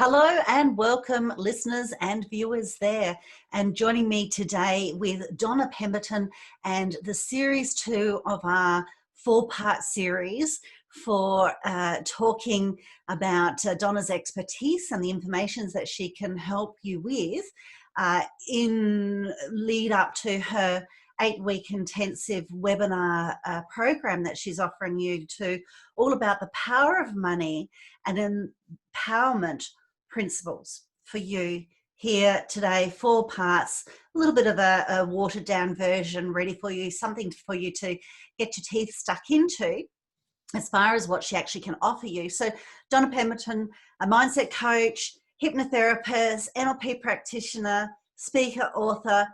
Hello and welcome listeners and viewers there. And joining me today with Donna Pemberton and the series 2 of our 4-part series for talking about Donna's expertise and the information that she can help you with in lead up to her 8-week intensive webinar program that she's offering you to all about the power of money and empowerment principles for you here today. 4 parts, a little bit of a watered down version ready for you, something for you to get your teeth stuck into as far as what she actually can offer you. So Donna Pemberton, a mindset coach, hypnotherapist, NLP practitioner, speaker, author,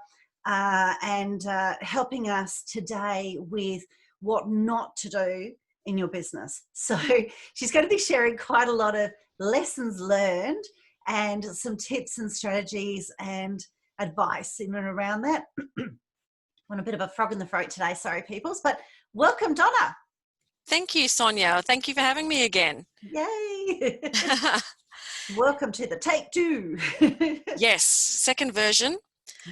and helping us today with what not to do in your business. So she's going to be sharing quite a lot of lessons learned and some tips and strategies and advice in and around that. I'm a bit of a frog in the throat today, sorry peoples, but welcome Donna. Thank you, Sonia. Thank you for having me again. Yay. Welcome to the take 2. Yes, second version.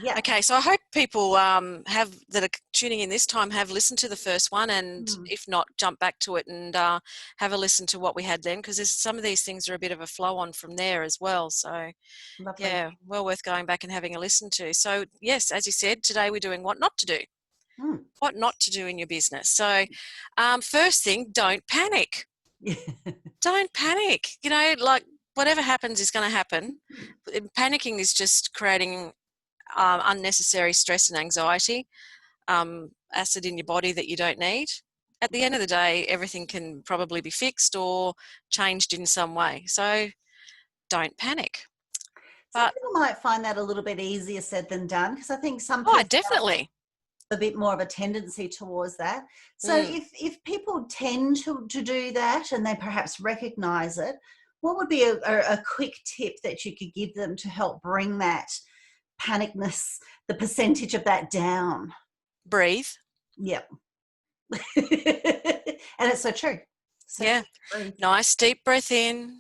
Yeah. Okay, so I hope people that are tuning in this time have listened to the first one, and if not, jump back to it and have a listen to what we had then, because some of these things are a bit of a flow on from there as well. So, Lovely. yeah, well worth going back and having a listen to. So, yes, as you said, today we're doing what not to do. What not to do in your business. So, first thing, don't panic. Don't panic. You know, like whatever happens is going to happen. Panicking is just creating unnecessary stress and anxiety, acid in your body that you don't need. At the end of the day, everything can probably be fixed or changed in some way. So don't panic. Some people might find that a little bit easier said than done, because I think some people definitely a bit more of a tendency towards that. So if people tend to do that and they perhaps recognize it, what would be a quick tip that you could give them to help bring that panicness, the percentage of that down? Breathe. Yep. And it's so true. So nice deep breath in,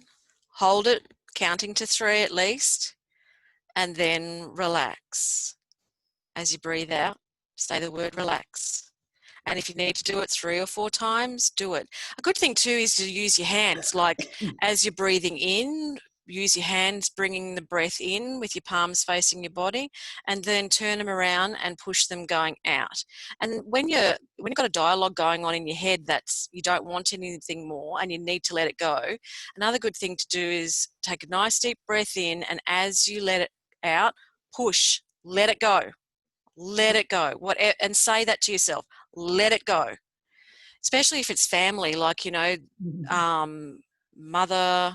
hold it, counting to 3 at least, and then relax. As you breathe out, say the word relax. And if you need to do it 3 or 4 times, do it. A good thing too is to use your hands, like as you're breathing in, use your hands bringing the breath in with your palms facing your body, and then turn them around and push them going out. And when you've got a dialogue going on in your head that's you don't want anything more and you need to let it go, another good thing to do is take a nice deep breath in, and as you let it out, push, let it go. Let it go. And say that to yourself. Let it go. Especially if it's family, like, you know, mother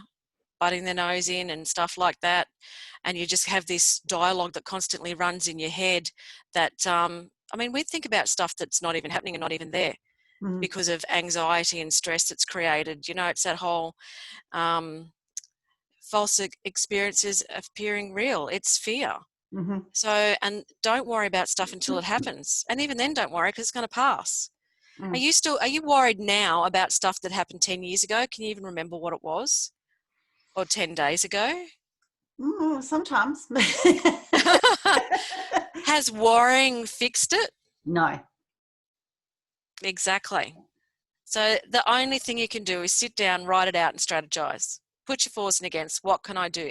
butting their nose in and stuff like that. And you just have this dialogue that constantly runs in your head that, I mean, we think about stuff that's not even happening and not even there because of anxiety and stress that's created. You know, it's that whole false experiences appearing real. It's fear. So, and don't worry about stuff until it happens. And even then don't worry, because it's going to pass. Are you worried now about stuff that happened 10 years ago? Can you even remember what it was? Or 10 days ago? Sometimes. Has worrying fixed it? No. Exactly. So the only thing you can do is sit down, write it out and strategize. Put your fors and against. What can I do?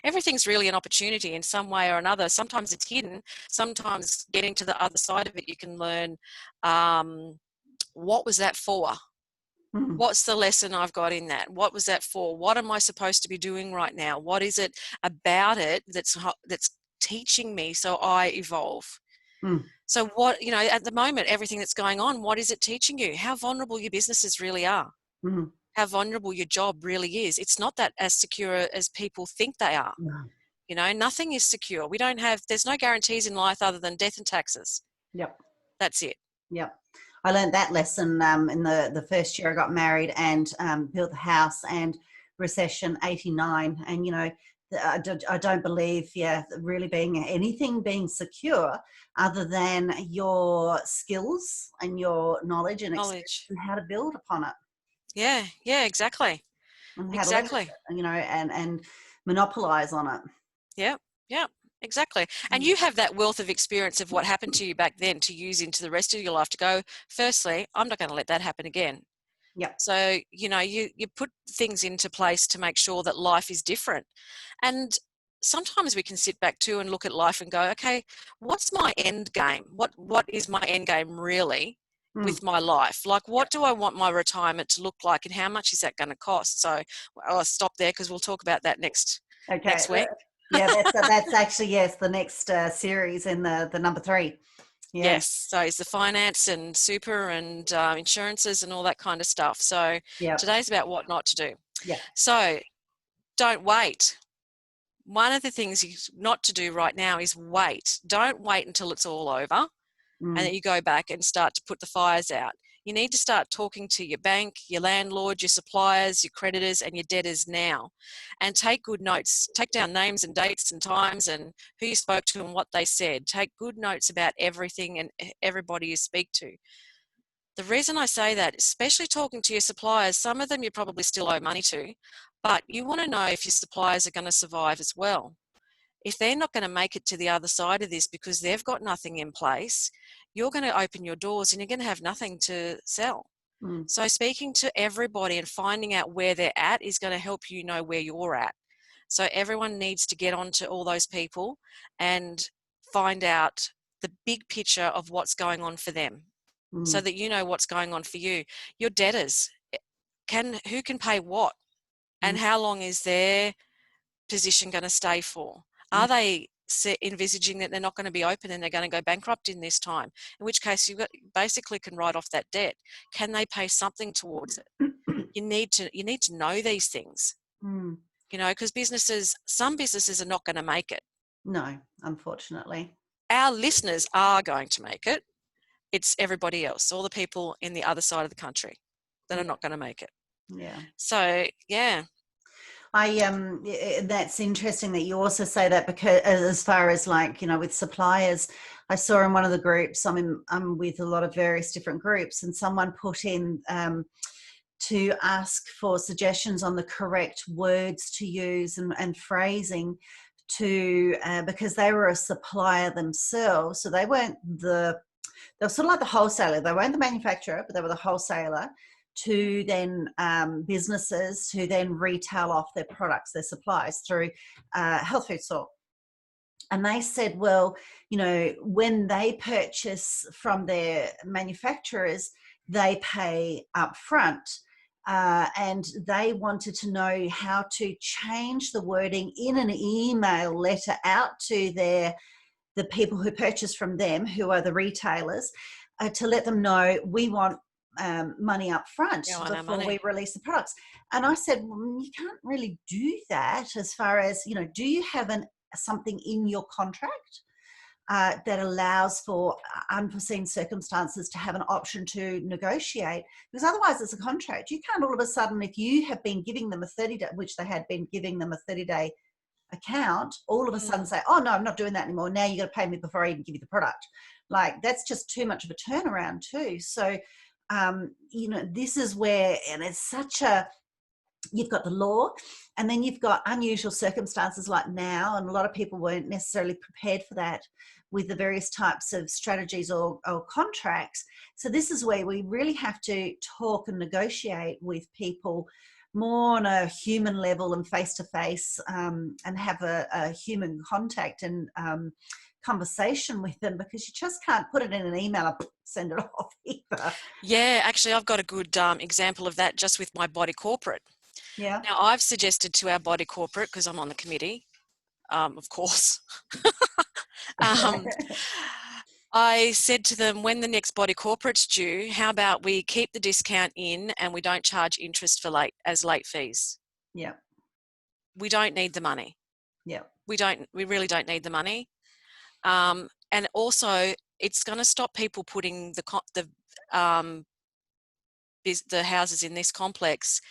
Everything's really an opportunity in some way or another. Sometimes it's hidden. Sometimes getting to the other side of it, you can learn what was that for? What's the lesson I've got in that? What was that for? What am I supposed to be doing right now? What is it about it that's teaching me so I evolve? So what, you know, at the moment, everything that's going on, what is it teaching you? How vulnerable your businesses really are. How vulnerable your job really is. It's not that as secure as people think they are. You know, nothing is secure. There's no guarantees in life other than death and taxes. Yep. That's it. Yep. I learned that lesson in the first year I got married and built the house, and recession 89. And, you know, I don't believe, really being secure other than your skills and your knowledge and experience and how to build upon it. Yeah, exactly. And exactly. You know, and monopolize on it. Yeah, yeah, exactly. And Mm. you have that wealth of experience of what happened to you back then to use into the rest of your life to go, firstly, I'm not going to let that happen again. Yep. So, you know, you put things into place to make sure that life is different. And sometimes we can sit back too and look at life and go, okay, what's my end game? What is my end game really Mm. with my life? Like, Yep. what do I want my retirement to look like, and how much is that going to cost? So I'll stop there because we'll talk about that next Okay. week. Yeah, that's actually, yes, the next series in the number 3. Yeah. Yes, so it's the finance and super and insurances and all that kind of stuff. So Yeah. today's about what not to do. Yeah. So don't wait. One of the things not to do right now is wait. Don't wait until it's all over and then Mm. you go back and start to put the fires out. You need to start talking to your bank, your landlord, your suppliers, your creditors, and your debtors now. And take good notes. Take down names and dates and times and who you spoke to and what they said. Take good notes about everything and everybody you speak to. The reason I say that, especially talking to your suppliers, some of them you probably still owe money to, but you want to know if your suppliers are going to survive as well. If they're not going to make it to the other side of this because they've got nothing in place, you're going to open your doors and you're going to have nothing to sell. Mm. So speaking to everybody and finding out where they're at is going to help you know where you're at. So everyone needs to get onto all those people and find out the big picture of what's going on for them so Mm. that you know what's going on for you. Your debtors, who can pay what, Mm. and how long is their position going to stay for? Mm. Are they envisaging that they're not going to be open and they're going to go bankrupt in this time? In which case, you basically can write off that debt. Can they pay something towards it? You need to know these things. Mm. You know, because some businesses are not going to make it. No, unfortunately. Our listeners are going to make it. It's everybody else, all the people in the other side of the country that are Yeah. not going to make it. Yeah. So, yeah. That's interesting that you also say that, because as far as, like, you know, with suppliers, I saw in one of the groups, I'm with a lot of various different groups, and someone put in to ask for suggestions on the correct words to use and phrasing to because they were a supplier themselves, so they were sort of like the wholesaler. They weren't the manufacturer, but they were the wholesaler to then businesses to then retail off their products, their supplies through health food store. And they said, well, you know, when they purchase from their manufacturers, they pay up front. And they wanted to know how to change the wording in an email letter out to the people who purchase from them, who are the retailers, to let them know we want money up front Yeah, I know before money. we release the products. And I said, well, you can't really do that, as far as, you know, do you have something in your contract that allows for unforeseen circumstances to have an option to negotiate? Because otherwise it's a contract. You can't all of a sudden, if you have been giving them a 30-day, which they had been giving them a 30-day account, all of a sudden say, oh no, I'm not doing that anymore, now you got to pay me before I even give you the product. Like, that's just too much of a turnaround too. So you know, this is where, and it's such a, you've got the law, and then you've got unusual circumstances like now, and a lot of people weren't necessarily prepared for that with the various types of strategies or contracts. So this is where we really have to talk and negotiate with people more on a human level and face to face, and have a human contact and conversation with them, because you just can't put it in an email and send it off either. Yeah, actually, I've got a good example of that just with my body corporate. Yeah. Now, I've suggested to our body corporate, because I'm on the committee, of course, um, I said to them, when the next body corporate's due, how about we keep the discount in and we don't charge interest for late fees? Yeah. We don't need the money. Yeah. We really don't need the money. And also, it's going to stop people putting the houses in this complex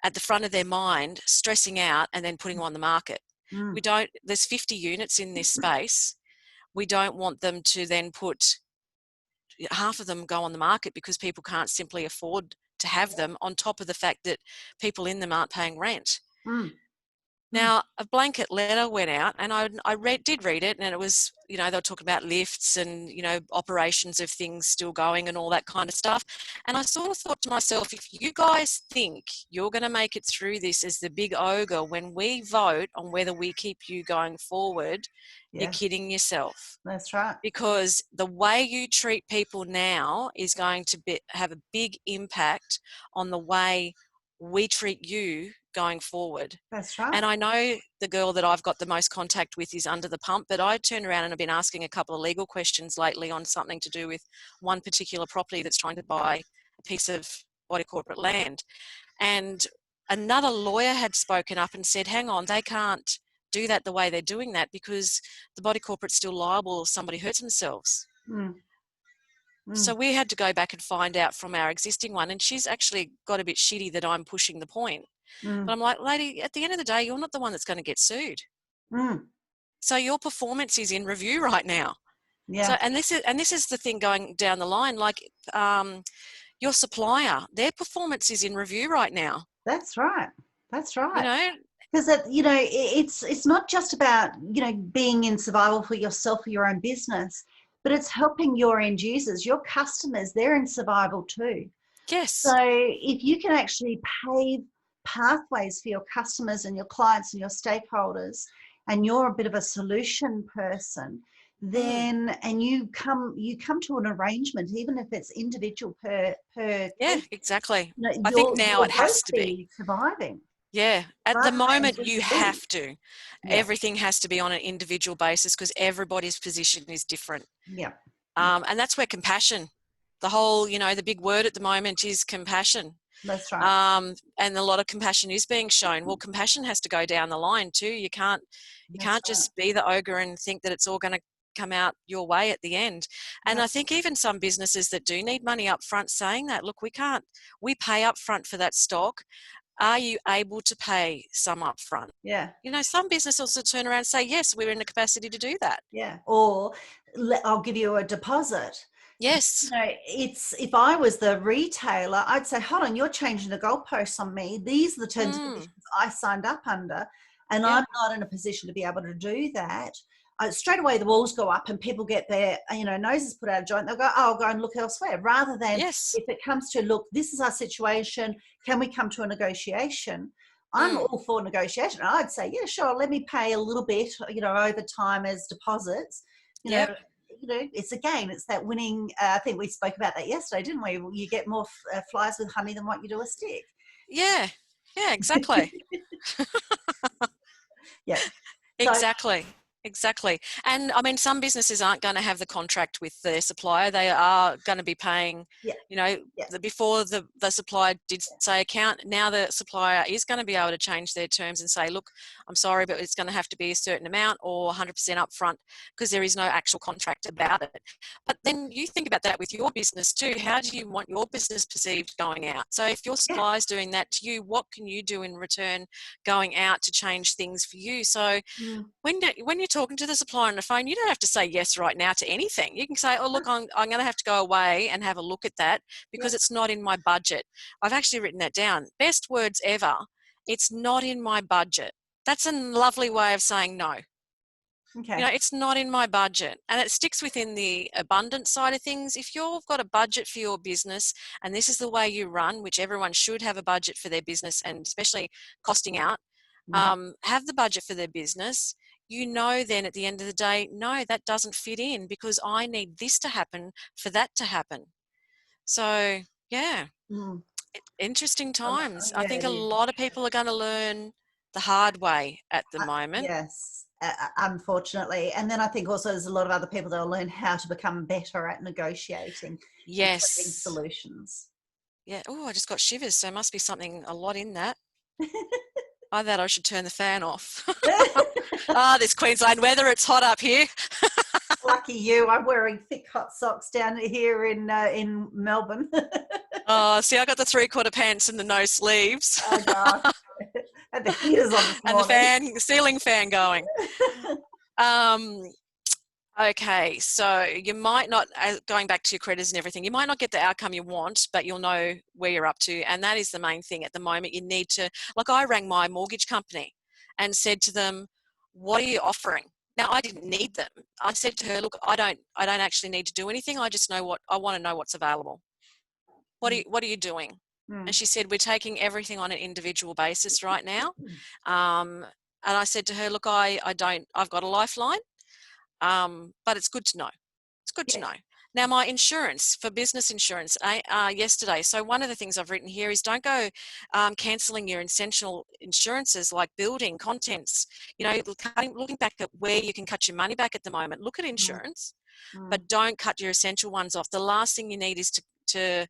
at the front of their mind, stressing out and then putting them on the market. Mm. There's 50 units in this space. We don't want them to then put half of them go on the market because people can't simply afford to have them, on top of the fact that people in them aren't paying rent. Mm. Now, a blanket letter went out, and I did read it, and it was, they were talking about lifts and, operations of things still going and all that kind of stuff. And I sort of thought to myself, if you guys think you're going to make it through this as the big ogre when we vote on whether we keep you going forward, you're kidding yourself. That's right. Because the way you treat people now is going to have a big impact on the way we treat you going forward. That's right. And I know the girl that I've got the most contact with is under the pump, but I turned around and have been asking a couple of legal questions lately on something to do with one particular property that's trying to buy a piece of body corporate land. And another lawyer had spoken up and said, hang on, they can't do that the way they're doing that because the body corporate's still liable if somebody hurts themselves. So we had to go back and find out from our existing one, and she's actually got a bit shitty that I'm pushing the point. But I'm like, lady, at the end of the day, you're not the one that's going to get sued. So your performance is in review right now. Yeah. So, and this is the thing going down the line, like your supplier, their performance is in review right now. That's right. That's right. Because it's not just about being in survival for yourself or your own business, but it's helping your end users, your customers. They're in survival too. Yes. So if you can actually pave pathways for your customers and your clients and your stakeholders, and you're a bit of a solution person, then and you come to an arrangement, even if it's individual per case, exactly. I think now it has to be surviving. Yeah, at the moment you have to. Everything has to be on an individual basis because everybody's position is different. And that's where compassion, the whole, the big word at the moment is compassion. That's right. And a lot of compassion is being shown. Well, compassion has to go down the line too. You can't just be the ogre and think that it's all going to come out your way at the end. And I think even some businesses that do need money up front saying that, look, we pay up front for that stock. Are you able to pay some up front? Yeah. Some businesses also turn around and say, yes, we're in the capacity to do that. Yeah. Or I'll give you a deposit. Yes. It's if I was the retailer, I'd say, hold on, you're changing the goalposts on me. These are the terms and conditions I signed up under, and I'm not in a position to be able to do that. Straight away the walls go up and people get their noses put out of joint. They'll go, oh, I'll go and look elsewhere, rather than if it comes to, look, this is our situation, can we come to a negotiation? I'm all for negotiation. I'd say, yeah, sure, let me pay a little bit over time as deposits. It's that winning. I think we spoke about that yesterday, didn't we? You get more flies with honey than what you do a stick. Yeah exactly. Exactly. And I mean, some businesses aren't going to have the contract with their supplier. They are going to be paying, before the supplier did say account, now the supplier is going to be able to change their terms and say, look, I'm sorry, but it's going to have to be a certain amount or 100% upfront because there is no actual contract about it. But then you think about that with your business too. How do you want your business perceived going out? So if your supplier is doing that to you, what can you do in return going out to change things for you? So when you're talking to the supplier on the phone, you don't have to say yes right now to anything. You can say, oh, look, I'm going to have to go away and have a look at that because it's not in my budget. I've actually written that down. Best words ever. It's not in my budget. That's a lovely way of saying no. Okay. It's not in my budget, and it sticks within the abundance side of things. If you've got a budget for your business and this is the way you run, which everyone should have a budget for their business, and especially costing out, have the budget for their business, then at the end of the day, no, that doesn't fit in because I need this to happen for that to happen. So, interesting times. I think a lot of people are going to learn the hard way at the moment. Yes, unfortunately. And then I think also there's a lot of other people that will learn how to become better at negotiating. Yes. Solutions. Yeah. Oh, I just got shivers. So there must be a lot in that. I should turn the fan off. This Queensland weather, it's hot up here. Lucky you. I'm wearing thick hot socks down here in Melbourne. See, I got the 3/4 pants and the no sleeves. Oh, gosh. And the heaters on this morning. And the ceiling fan going. Okay, so you might not, going back to your creditors and everything, you might not get the outcome you want, but you'll know where you're up to. And that is the main thing at the moment. You need to, like I rang my mortgage company and said to them, what are you offering? Now, I didn't need them. I said to her, look, I don't actually need to do anything. I just know I want to know what's available. What are you doing? And she said, we're taking everything on an individual basis right now. And I said to her, look, I've got a lifeline, but it's good to know. It's good to know. Now, my insurance, for business insurance, yesterday, so one of the things I've written here is don't go cancelling your essential insurances like building, contents. You know, looking back at where you can cut your money back at the moment, look at insurance, but don't cut your essential ones off. The last thing you need is to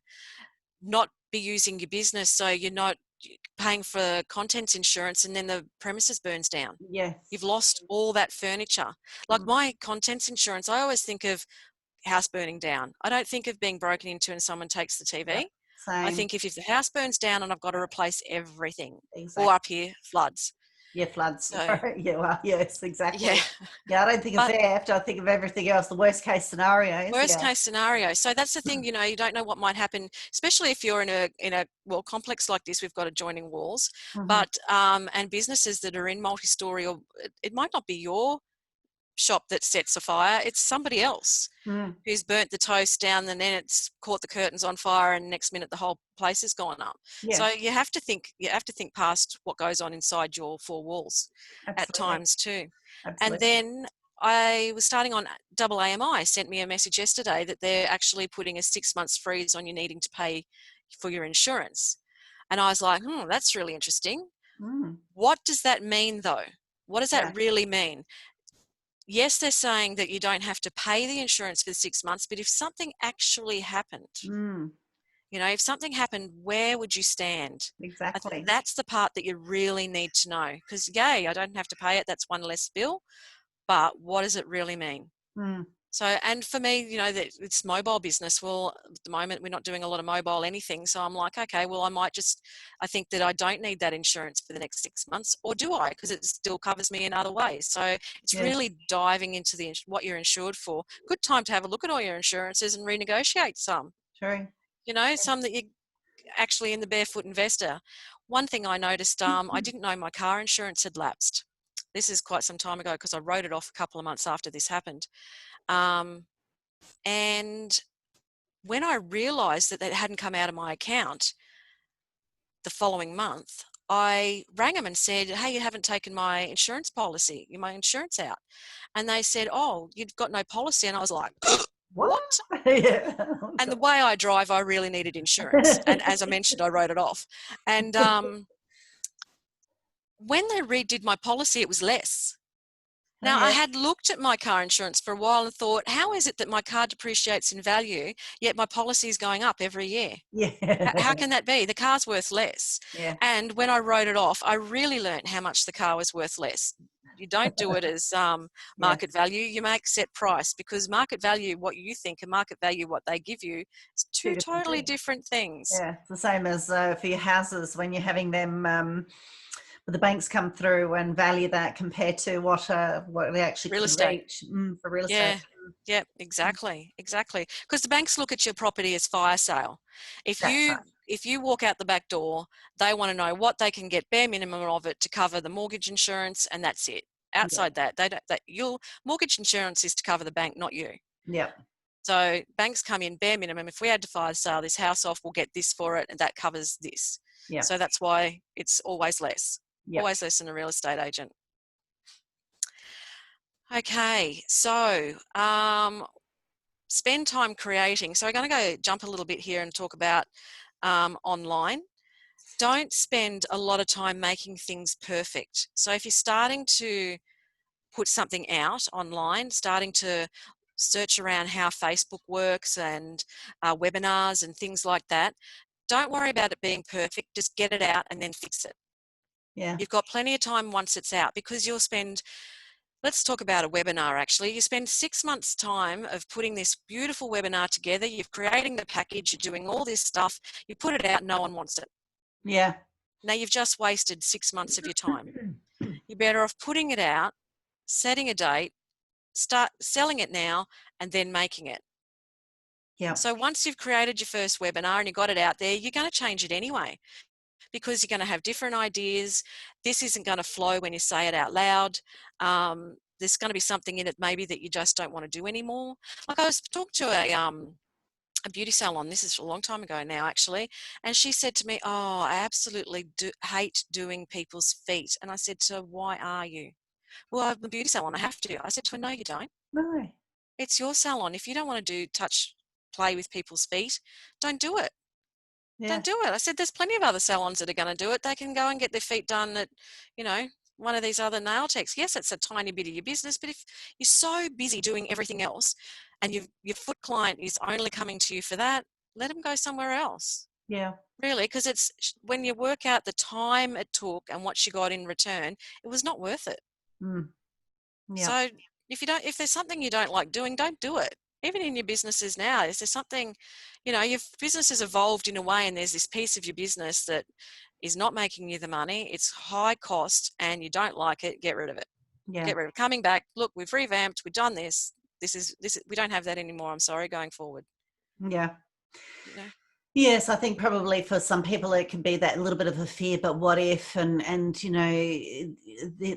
not be using your business, so you're not paying for contents insurance and then the premises burns down. Yes. You've lost all that furniture. Like my contents insurance, I always think of house burning down. I don't think of being broken into and someone takes the TV. Yep. Same. I think if the house burns down and I've got to replace everything, exactly. or up here, floods. Yeah, floods. So, yeah, well, yes, exactly. Yeah. Yeah, I don't think of theft. I think of everything else, the worst case scenarios. Worst case scenario. So that's the thing, you know, you don't know what might happen, especially if you're in a complex like this. We've got adjoining walls, but and businesses that are in multi-story, or it might not be your shop that sets a fire, it's somebody else who's burnt the toast down, and then it's caught the curtains on fire, and next minute the whole place has gone up. So you have to think past what goes on inside your four walls. Absolutely. At times too. Absolutely. And then I was starting on AAMI sent me a message yesterday that they're actually putting a 6 months freeze on you needing to pay for your insurance. And I was like, that's really interesting. What does that mean though? What does that really mean? Yes, they're saying that you don't have to pay the insurance for the 6 months, but if something actually happened, you know, if something happened, where would you stand? Exactly. That's the part that you really need to know, because yay, I don't have to pay it. That's one less bill. But what does it really mean? So, and for me, you know, that it's mobile business. Well, at the moment, we're not doing a lot of mobile anything. So I'm like, okay, well, I think that I don't need that insurance for the next 6 months, or do I? Because it still covers me in other ways. So it's really diving into what you're insured for. Good time to have a look at all your insurances and renegotiate some. True. You know, some that you actually in the Barefoot Investor. One thing I noticed, I didn't know my car insurance had lapsed. This is quite some time ago because I wrote it off a couple of months after this happened. And when I realised that hadn't come out of my account the following month, I rang them and said, hey, you haven't taken my insurance policy, my insurance out. And they said, oh, you've got no policy. And I was like, what? And the way I drive, I really needed insurance. And as I mentioned, I wrote it off. And when they redid my policy, it was less. Now, I had looked at my car insurance for a while and thought, how is it that my car depreciates in value, yet my policy is going up every year? How can that be? The car's worth less. And when I wrote it off, I really learned how much the car was worth less. You don't do it as market value. You make set price, because market value, what you think, and market value, what they give you, is two totally different things. Yeah, it's the same as for your houses when you're having them. The banks come through and value that compared to what they actually real estate reach for real estate. Yeah, exactly. Because the banks look at your property as fire sale. If you walk out the back door, they want to know what they can get, bare minimum of it, to cover the mortgage insurance, and that's it. Outside that, your mortgage insurance is to cover the bank, not you. Yep. So banks come in bare minimum. If we had to fire sale this house off, we'll get this for it, and that covers this. Yeah. So that's why it's always less. Yep. Always less than a real estate agent. Okay, so spend time creating. So we're going to jump a little bit here and talk about online. Don't spend a lot of time making things perfect. So if you're starting to put something out online, starting to search around how Facebook works and webinars and things like that, don't worry about it being perfect. Just get it out and then fix it. Yeah. You've got plenty of time once it's out, because you'll spend, let's talk about a webinar actually. You spend 6 months' time of putting this beautiful webinar together. You're creating the package, you're doing all this stuff, you put it out, no one wants it. Yeah. Now you've just wasted 6 months of your time. You're better off putting it out, setting a date, start selling it now, and then making it. Yeah. So once you've created your first webinar and you got it out there, you're going to change it anyway, because you're going to have different ideas. This isn't going to flow when you say it out loud. There's going to be something in it maybe that you just don't want to do anymore. Like I was talking to a beauty salon, this is a long time ago now actually, and she said to me, oh, I absolutely hate doing people's feet. And I said to her, why are you? Well, I'm a beauty salon, I have to. I said to her, no, you don't. No. It's your salon. If you don't want to play with people's feet, don't do it. Yeah. Don't do it. I said, there's plenty of other salons that are going to do it. They can go and get their feet done at, one of these other nail techs. Yes, it's a tiny bit of your business, but if you're so busy doing everything else and your foot client is only coming to you for that, let them go somewhere else. Yeah. Really, because it's when you work out the time it took and what she got in return, it was not worth it. Yeah. So if there's something you don't like doing, don't do it. Even in your businesses now, is there something, your business has evolved in a way and there's this piece of your business that is not making you the money, it's high cost and you don't like it, get rid of it. Yeah. Get rid of it. Coming back, look, we've revamped, we've done this. This is we don't have that anymore. I'm sorry, going forward. Yeah. You know? Yes, I think probably for some people it can be that little bit of a fear, but what if, and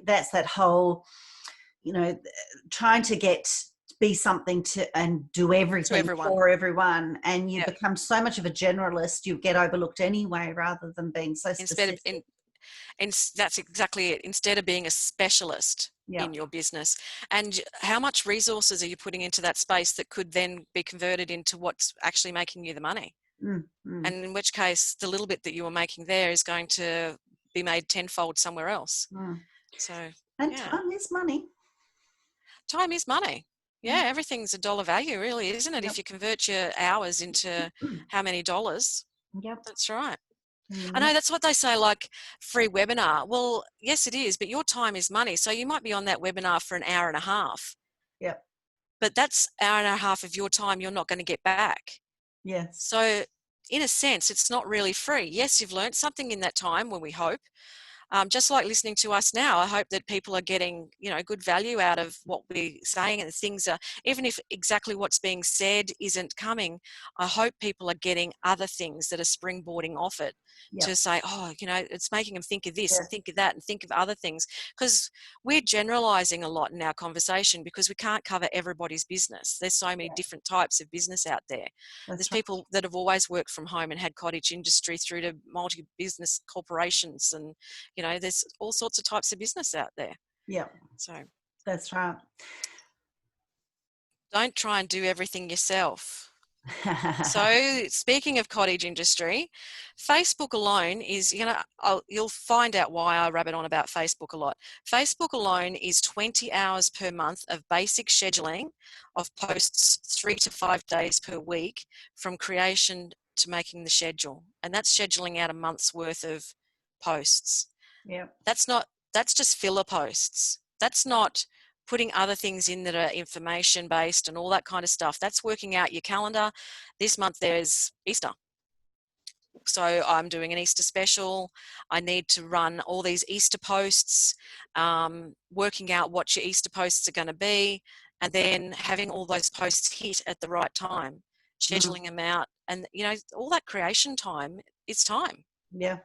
that's that whole, trying to be something to and do everything for everyone, and you become so much of a generalist, you get overlooked anyway, rather than being so specific. And that's exactly it. Instead of being a specialist in your business, and how much resources are you putting into that space that could then be converted into what's actually making you the money? And in which case, the little bit that you were making there is going to be made tenfold somewhere else. So, time is money. Time is money. Yeah, everything's a dollar value, really, isn't it? If you convert your hours into how many dollars. Yep. That's right. I know that's what they say, like free webinar. Well, yes, it is, but your time is money. So you might be on that webinar for an hour and a half. Yep. But that's hour and a half of your time you're not going to get back. Yes. So in a sense, it's not really free. Yes, you've learned something in that time, when we hope. Just like listening to us now, I hope that people are getting, good value out of what we're saying, and things are, even if exactly what's being said isn't coming, I hope people are getting other things that are springboarding off it to say, oh, it's making them think of this and think of that and think of other things, because we're generalizing a lot in our conversation because we can't cover everybody's business. There's so many different types of business out there. There's people that have always worked from home and had cottage industry through to multi-business corporations, and there's all sorts of types of business out there. Yeah. So that's right. Don't try and do everything yourself. So speaking of cottage industry, Facebook alone is, you'll find out why I rabbit on about Facebook a lot. Facebook alone is 20 hours per month of basic scheduling of posts 3 to 5 days per week, from creation to making the schedule. And that's scheduling out a month's worth of posts. Yeah. That's just filler posts. That's not putting other things in that are information based and all that kind of stuff. That's working out your calendar. This month there's Easter, so I'm doing an Easter special. I need to run all these Easter posts, working out what your Easter posts are going to be, and then having all those posts hit at the right time, scheduling them out. And all that creation time is time. Yeah.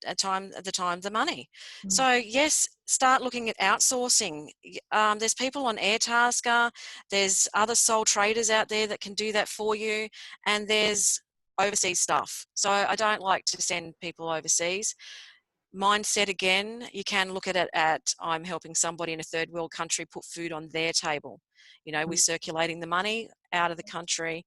The money. So yes, start looking at outsourcing. There's people on Airtasker, there's other sole traders out there that can do that for you, and there's overseas stuff. So I don't like to send people overseas. Mindset, again, you can look at it at, I'm helping somebody in a third world country put food on their table. We're circulating the money out of the country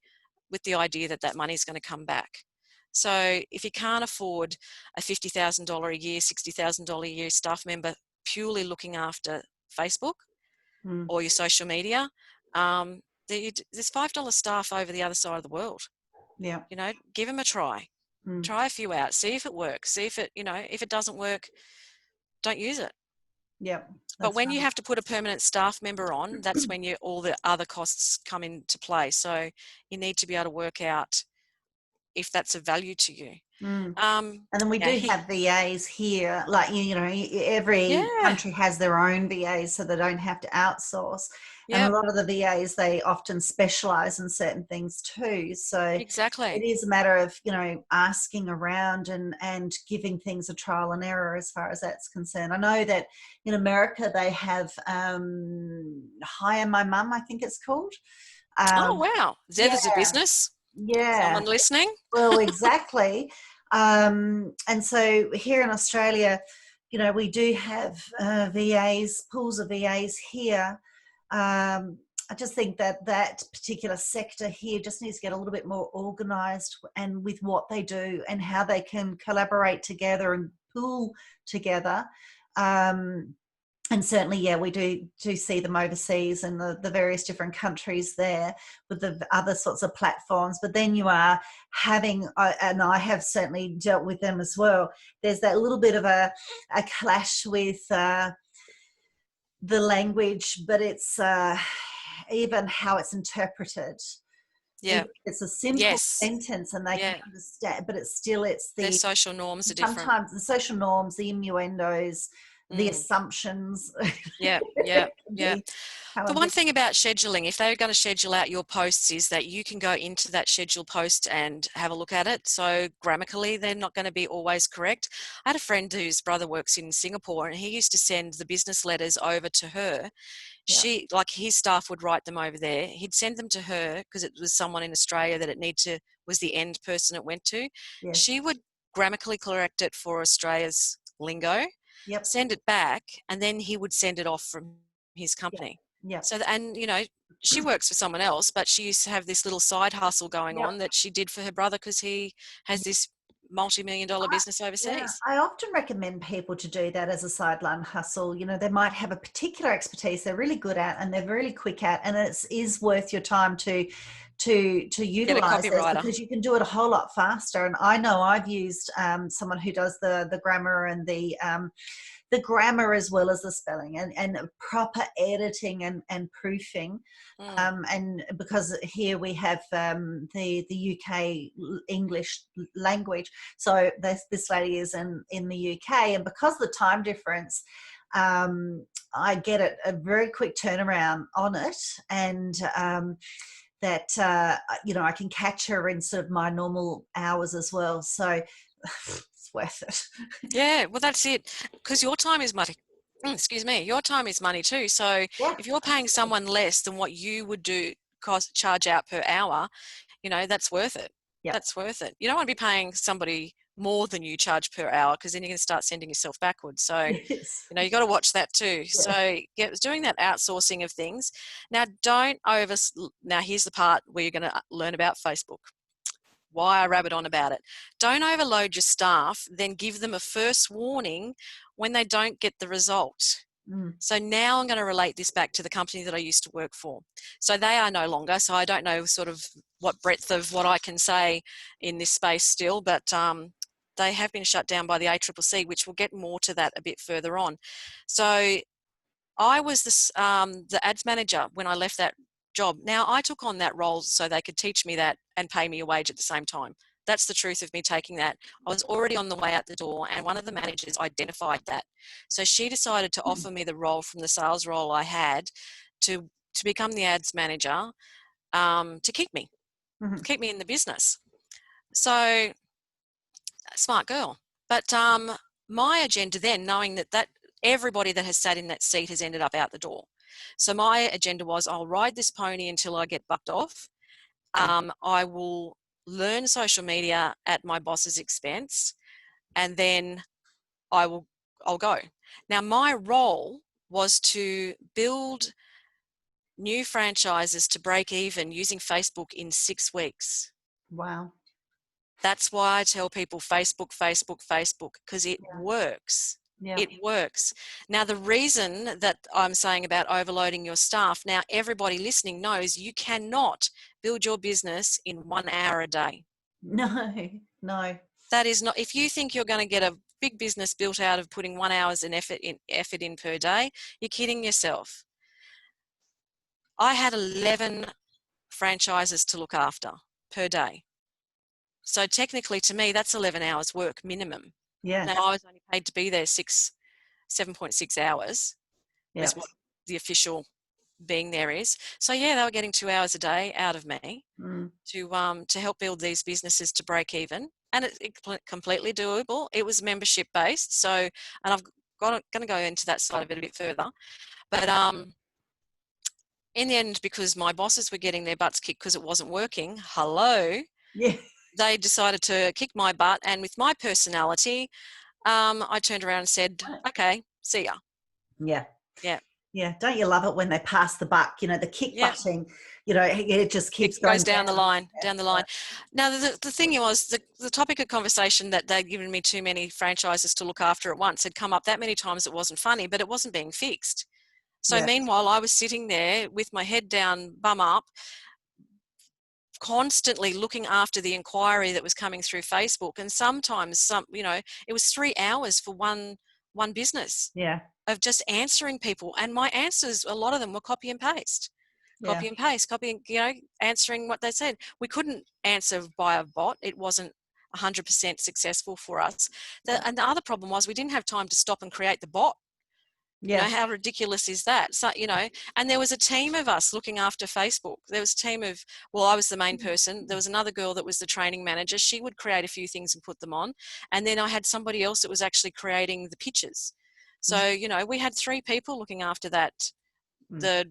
with the idea that money is going to come back. So if you can't afford a $50,000 a year, $60,000 a year staff member purely looking after Facebook or your social media, there's $5 staff over the other side of the world. Yeah. Give them a try. Try a few out. See if it works. See if if it doesn't work, don't use it. Yeah. But when you have to put a permanent staff member on, that's when all the other costs come into play. So you need to be able to work out if that's of value to you. Mm. Um, And then we yeah, do have VAs here, like, every yeah, country has their own VAs, so they don't have to outsource. And a yep, lot of the VAs, they often specialize in certain things too. So it exactly. is a matter of, asking around and giving things a trial and error as far as that's concerned. I know that in America they have Hire My Mum, I think it's called. Oh, Um, wow. yeah, There's a business. yeah. Someone listening? Well, exactly. And so here in Australia, we do have VAs, pools of VAs here. I just think that that particular sector here just needs to get a little bit more organised and with what they do and how they can collaborate together and pool together. Um, and certainly, yeah, we do see them overseas and the various different countries there with the other sorts of platforms. But then you are having, and I have certainly dealt with them as well, there's that little bit of a clash with the language, but it's even how it's interpreted. Yeah. It's a simple Yes. sentence and they can Yeah. understand, but it's Their the social norms are different. sometimes the social norms, the innuendos, the Mm. assumptions Yeah. Yeah. can Yeah. come The a one bit. thing about scheduling, if they're going to schedule out your posts, is that you can go into that schedule post and have a look at it. So grammatically, they're not going to be always correct. I had a friend whose brother works in Singapore, and he used to send the business letters over to her. Yeah, She, like his staff would write them over there. He'd send them to her because it was someone in Australia that was the end person it went to. yes, She would grammatically correct it for Australia's lingo, yep, send it back, and then he would send it off from his yep, company. yep, So, and she works for someone else, but she used to have this little side hustle going yep. on that she did for her brother because he has this multi-million-dollar business Yeah, overseas. I often recommend people to do that as a sideline hustle. They might have a particular expertise they're really good at and they're really quick at, and it is worth your time to Get a utilize this copywriter. because you can do it a whole lot faster. And I know I've used someone who does the grammar and the grammar as well as the spelling and proper editing and proofing. Mm, And because here we have the UK English language, so this lady is in the UK, and because of the time difference, I get a very quick turnaround on it, and that I can catch her in sort of my normal hours as well. So it's worth it. yeah, well, that's it. Because your time is money. Excuse me. Your time is money too. So Yeah, if you're paying absolutely. someone less than what you would charge out per hour, that's worth it. Yep. That's worth it. You don't want to be paying somebody more than you charge per hour because then you're going to start sending yourself backwards. So, Yes. you got to watch that too. Yeah. So, yeah, doing that outsourcing of things. Now, don't over. Now, here's the part where you're going to learn about Facebook. Why I rabbit on about it. Don't overload your staff, then give them a first warning when they don't get the result. Mm. So now I'm going to relate this back to the company that I used to work for. So they are no longer, so I don't know sort of what breadth of what I can say in this space still, but they have been shut down by the ACCC, which we'll get more to that a bit further on. So I was the ads manager when I left that job. Now, I took on that role so they could teach me that and pay me a wage at the same time. That's the truth of me taking that. I was already on the way out the door, and one of the managers identified that. So she decided to offer me the role from the sales role I had to become the ads manager, to Mm-hmm. keep me in the business. So, smart girl. But my agenda then, knowing that everybody that has sat in that seat has ended up out the door. So my agenda was, I'll ride this pony until I get bucked off. I will learn social media at my boss's expense, and then I'll go. Now, my role was to build new franchises to break even using Facebook in 6 weeks. Wow. That's why I tell people Facebook, Facebook, Facebook, because it Yeah. works. Yeah. It works. Now, the reason that I'm saying about overloading your staff, now everybody listening knows you cannot build your business in 1 hour a day. No, no. That is not, if you think you're going to get a big business built out of putting 1 hour's effort in per day, you're kidding yourself. I had 11 franchises to look after per day. So technically, to me, that's 11 hours work minimum. Yeah. Now, I was only paid to be there 7.6 hours Yeah. is what the official being there is. So yeah, they were getting 2 hours a day out of me to help build these businesses to break even, and it's completely doable. It was membership based, so, and I've going to go into that side of it a bit further, but in the end, because my bosses were getting their butts kicked because it wasn't working, Yeah. they decided to kick my butt, and with my personality, I turned around and said, okay, see ya. Yeah. Yeah. Yeah. Don't you love it when they pass the buck, you know, the kick Yeah. butting, you know, it just It keeps goes going down the down. line, Yeah. down the line. Now, the thing was, the topic of conversation that they'd given me too many franchises to look after at once had come up that many times it wasn't funny, but it wasn't being fixed. So Yeah. meanwhile, I was sitting there with my head down, bum up, constantly looking after the inquiry that was coming through Facebook. And sometimes, it was 3 hours for one business Yeah. of just answering people. And my answers, a lot of them were copy and paste. Yeah. Copy and paste, answering what they said. We couldn't answer by a bot. It wasn't 100% successful for us. And the other problem was we didn't have time to stop and create the bot. Yeah. How ridiculous is that? So, and there was a team of us looking after Facebook. There was a team of, I was the main person. There was another girl that was the training manager. She would create a few things and put them on. And then I had somebody else that was actually creating the pictures. So, we had 3 people looking after that. The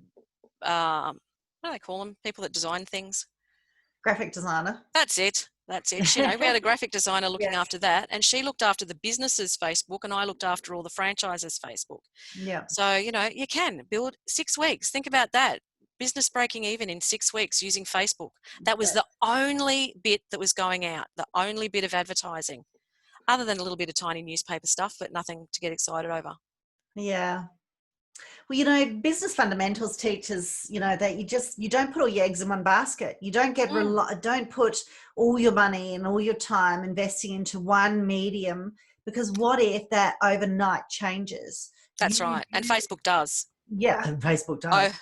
what do they call them? People that design things. Graphic designer. That's it. We had a graphic designer looking Yeah. after that, and she looked after the business's Facebook, and I looked after all the franchises' Facebook. Yeah. So, you can build 6 weeks. Think about that. Business breaking even in 6 weeks using Facebook. That was the only bit that was going out, the only bit of advertising, other than a little bit of tiny newspaper stuff, but nothing to get excited over. Yeah. Well, business fundamentals teaches, that you don't put all your eggs in one basket. You don't don't put all your money and all your time investing into one medium, because what if that overnight changes? That's right. And Facebook does. Yeah, and Facebook does.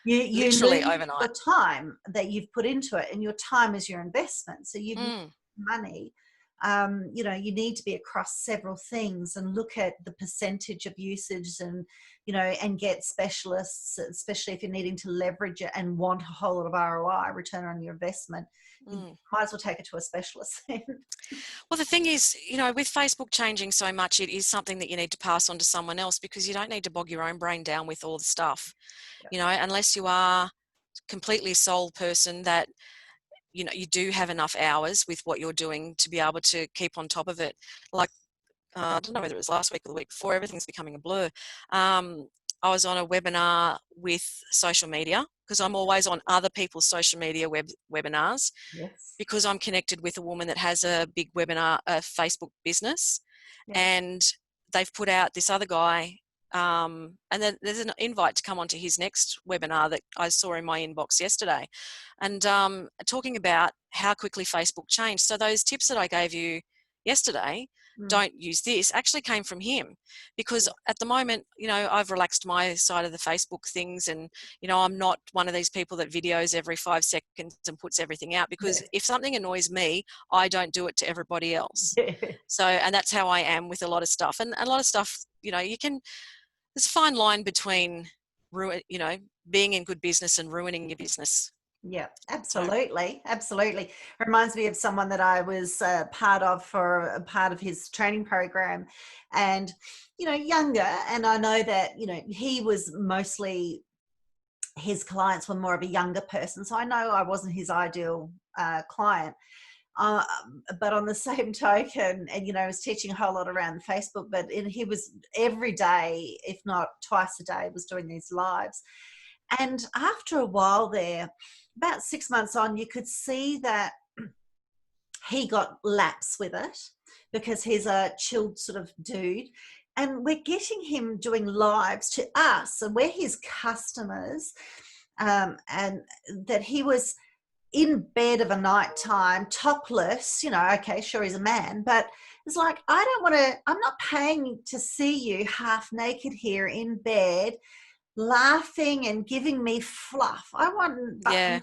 You Literally lose overnight. the time that you've put into it, and your time is your investment. So you've money. You need to be across several things and look at the percentage of usage, and and get specialists, especially if you're needing to leverage it and want a whole lot of ROI, return on your investment. You might as well take it to a specialist. Well, the thing is, with Facebook changing so much, it is something that you need to pass on to someone else, because you don't need to bog your own brain down with all the stuff, unless you are completely sole person that, you do have enough hours with what you're doing to be able to keep on top of it. Like, I don't know whether it was last week or the week before, everything's becoming a blur. I was on a webinar with social media, because I'm always on other people's social media webinars. Yes. Because I'm connected with a woman that has a big webinar, a Facebook business, and they've put out this other guy, and then there's an invite to come onto his next webinar that I saw in my inbox yesterday, and talking about how quickly Facebook changed. So those tips that I gave you yesterday, don't use this, actually came from him, because at the moment, I've relaxed my side of the Facebook things, and I'm not one of these people that videos every 5 seconds and puts everything out, because if something annoys me, I don't do it to everybody else. So, and that's how I am with a lot of stuff, and a lot of stuff, there's a fine line between being in good business and ruining your business. Yeah, absolutely. Absolutely. It reminds me of someone that I was part of for a part of his training program, and, younger. And I know that, he was mostly, his clients were more of a younger person. So I know I wasn't his ideal client. But on the same token, and, I was teaching a whole lot around Facebook, but he was every day, if not twice a day, was doing these lives. And after a while there, about 6 months on, you could see that he got laps with it, because he's a chilled sort of dude. And we're getting him doing lives to us, and we're his customers, and that he was in bed of a night time, topless, okay, sure, he's a man, but it's like, I'm not paying to see you half naked here in bed, laughing and giving me fluff. I want, Yeah.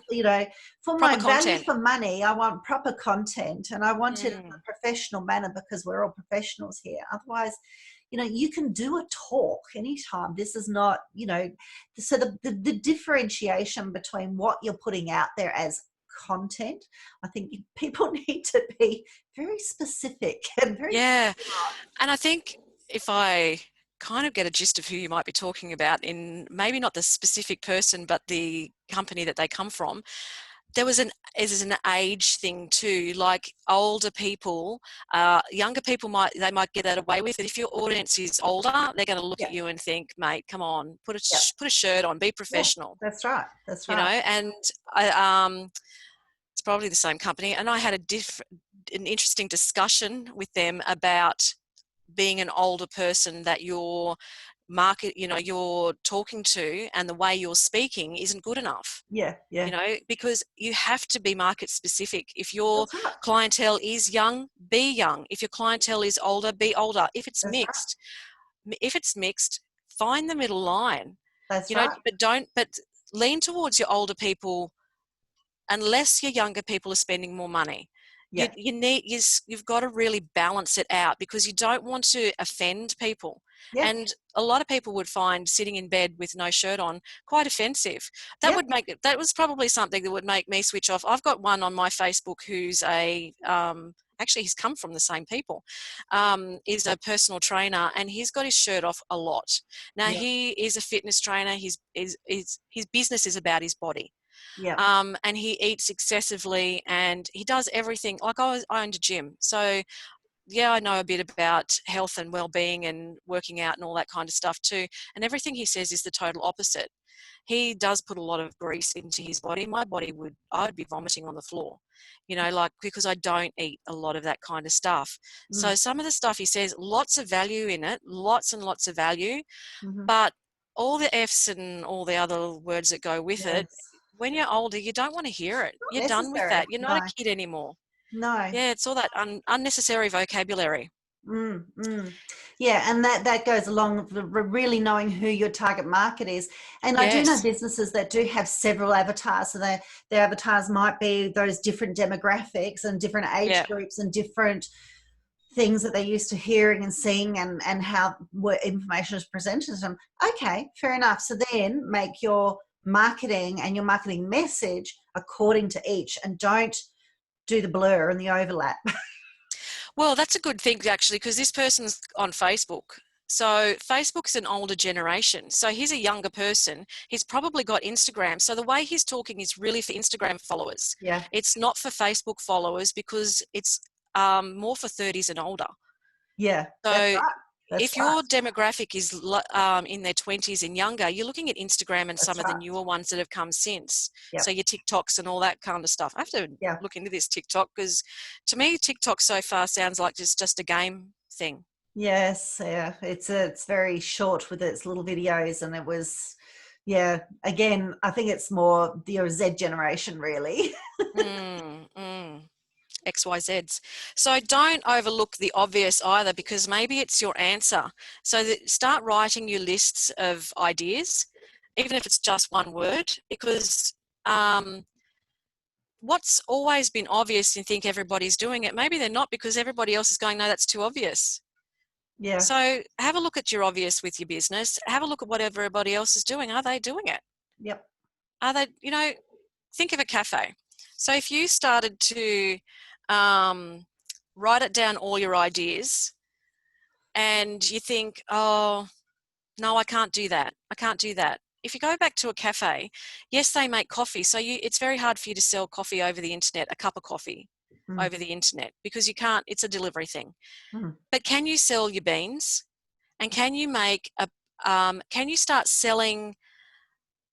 for my Proper value content. for money, I want proper content, and I want it in Mm. a professional manner because we're all professionals here. Otherwise, you can do a talk anytime. This is not, so the differentiation between what you're putting out there as content, I think people need to be very specific and very Yeah. precise. And I think if I kind of get a gist of who you might be talking about, in maybe not the specific person, but the company that they come from, is an age thing too. Like older people, younger people might get that away with it. If your audience is older, they're going to look Yeah, at you and think, "Mate, come on, yeah, put a shirt on, be yeah. professional." That's right. That's You know, right. and I, it's probably the same company. And I had an interesting discussion with them about being an older person that your market, you're talking to, and the way you're speaking isn't good enough. Yeah, yeah. Because you have to be market specific. If your That's right. clientele is young, be young. If your clientele is older, be older. That's right. If it's mixed, find the middle line. That's right. But lean towards your older people unless your younger people are spending more money. Yeah, You've got to really balance it out, because you don't want to offend people. yeah, And a lot of people would find sitting in bed with no shirt on quite offensive. yeah. That was probably something that would make me switch off. I've got one on my Facebook who's actually he's come from the same people, is a personal trainer, and he's got his shirt off a lot. Now, Yeah, he is a fitness trainer. His business is about his body. yeah, And he eats excessively, and he does everything. Like I owned a gym, so yeah, I know a bit about health and well-being and working out and all that kind of stuff too. And everything he says is the total opposite. He does put a lot of grease into his body. I would be vomiting on the floor, like, because I don't eat a lot of that kind of stuff. So mm, some of the stuff he says, lots of value in it, lots and lots of value, hmm, but all the F's and all the other words that go with it, yes. when you're older, you don't want to hear it. Not You're done with necessary. that. You're not No, a kid anymore. no. Yeah, it's all that unnecessary vocabulary. Mm, mm. Yeah, and that goes along with really knowing who your target market is. And I do know Yes. businesses that do have several avatars. So their avatars might be those different demographics and different age Yeah. groups and different things that they're used to hearing and seeing, and how what information is presented to them. Okay, fair enough. So then make your marketing and your marketing message according to each, and don't do the blur and the overlap. Well, that's a good thing, actually, because this person's on Facebook. So Facebook's an older generation. So he's a younger person. He's probably got Instagram. So the way he's talking is really for Instagram followers. Yeah, It's not for Facebook followers, because it's more for 30s and older. yeah, that's So right. That's if right. your demographic is in their 20s and younger, you're looking at Instagram and some That's of the right. newer ones that have come since. So Yep. your TikToks and all that kind of stuff. I have to Yeah. look into this TikTok, because to me, TikTok so far sounds like just a game thing. Yes. Yeah. It's very short with its little videos, and it was, yeah. Again, I think it's more the Z generation, really. Mm, mm. XYZs. So don't overlook the obvious either, because maybe it's your answer. So start writing your lists of ideas, even if it's just one word, because what's always been obvious, you think everybody's doing it, maybe they're not, because everybody else is going, no, that's too obvious. Yeah. So have a look at your obvious with your business. Have a look at what everybody else is doing. Are they doing it? Yep. Are they, think of a cafe. So if you started to um, write it down, all your ideas, and you think, oh, no, I can't do that. I can't do that. If you go back to a cafe, yes, they make coffee. So it's very hard for you to sell coffee over the internet, a cup of coffee Mm. over the internet, because you can't, it's a delivery thing. Mm. But can you sell your beans? And can you can you start selling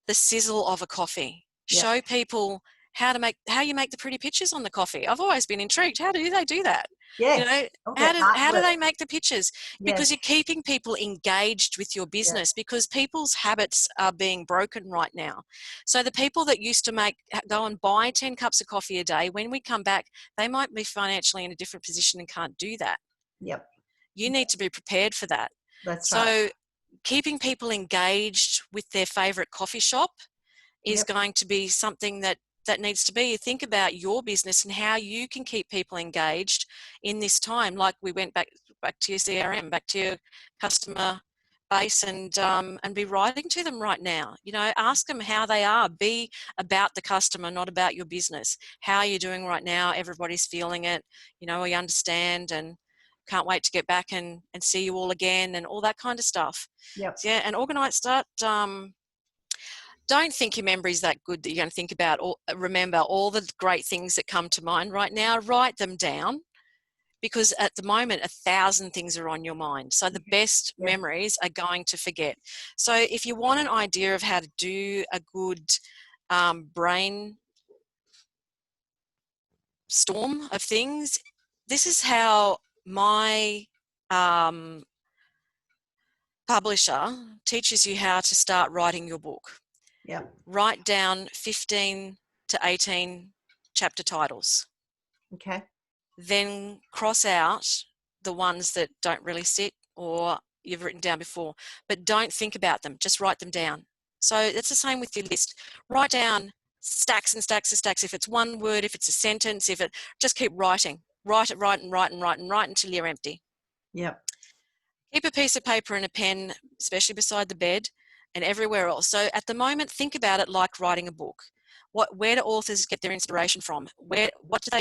the sizzle of a coffee? Yeah. Show people how you make the pretty pictures on the coffee. I've always been intrigued. How do they do that? Yes. All the How do artwork. they make the pictures? Yes. Because you're keeping people engaged with your Yeah. business, because people's habits are being broken right now. So the people that used to go and buy 10 cups of coffee a day, when we come back, they might be financially in a different position and can't do that. Yep. You need to be prepared for that. That's right. So keeping people engaged with their favourite coffee shop is Yep. going to be something that needs to be. You think about your business and how you can keep people engaged in this time. Like we went back to your CRM, back to your customer base, and be writing to them right now. You know, ask them how they are. Be about the customer, not about your business. How are you doing right now? Everybody's feeling it. You know, we understand and can't wait to get back and see you all again and all that kind of stuff. Yep. So, yeah, and organize that. Don't think your memory is that good that you're going to think about or remember all the great things that come to mind right now. Write them down, because at the moment 1,000 things are on your mind. So the best Yeah. memories are going to forget. So if you want an idea of how to do a good brain storm of things, this is how my publisher teaches you how to start writing your book. Yeah. Write down 15 to 18 chapter titles. Okay. Then cross out the ones that don't really sit or you've written down before, but don't think about them, just write them down. So it's the same with your list. Write down stacks and stacks and stacks. If it's one word, if it's a sentence, just keep writing. Write it, write and write and write and write until you're empty. Yep. Keep a piece of paper and a pen, especially beside the bed and everywhere else. So at the moment, think about it like writing a book. Where do authors get their inspiration from? What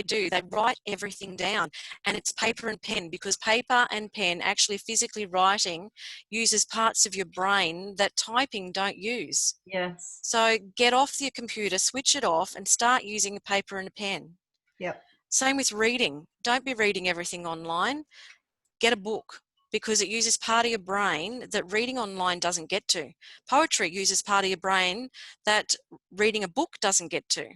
do? They write everything down, and it's paper and pen, because paper and pen, actually physically writing, uses parts of your brain that typing don't use. Yes. So get off your computer, switch it off, and start using a paper and a pen. Yep. Same with reading. Don't be reading everything online. Get a book, because it uses part of your brain that reading online doesn't get to. Poetry uses part of your brain that reading a book doesn't get to.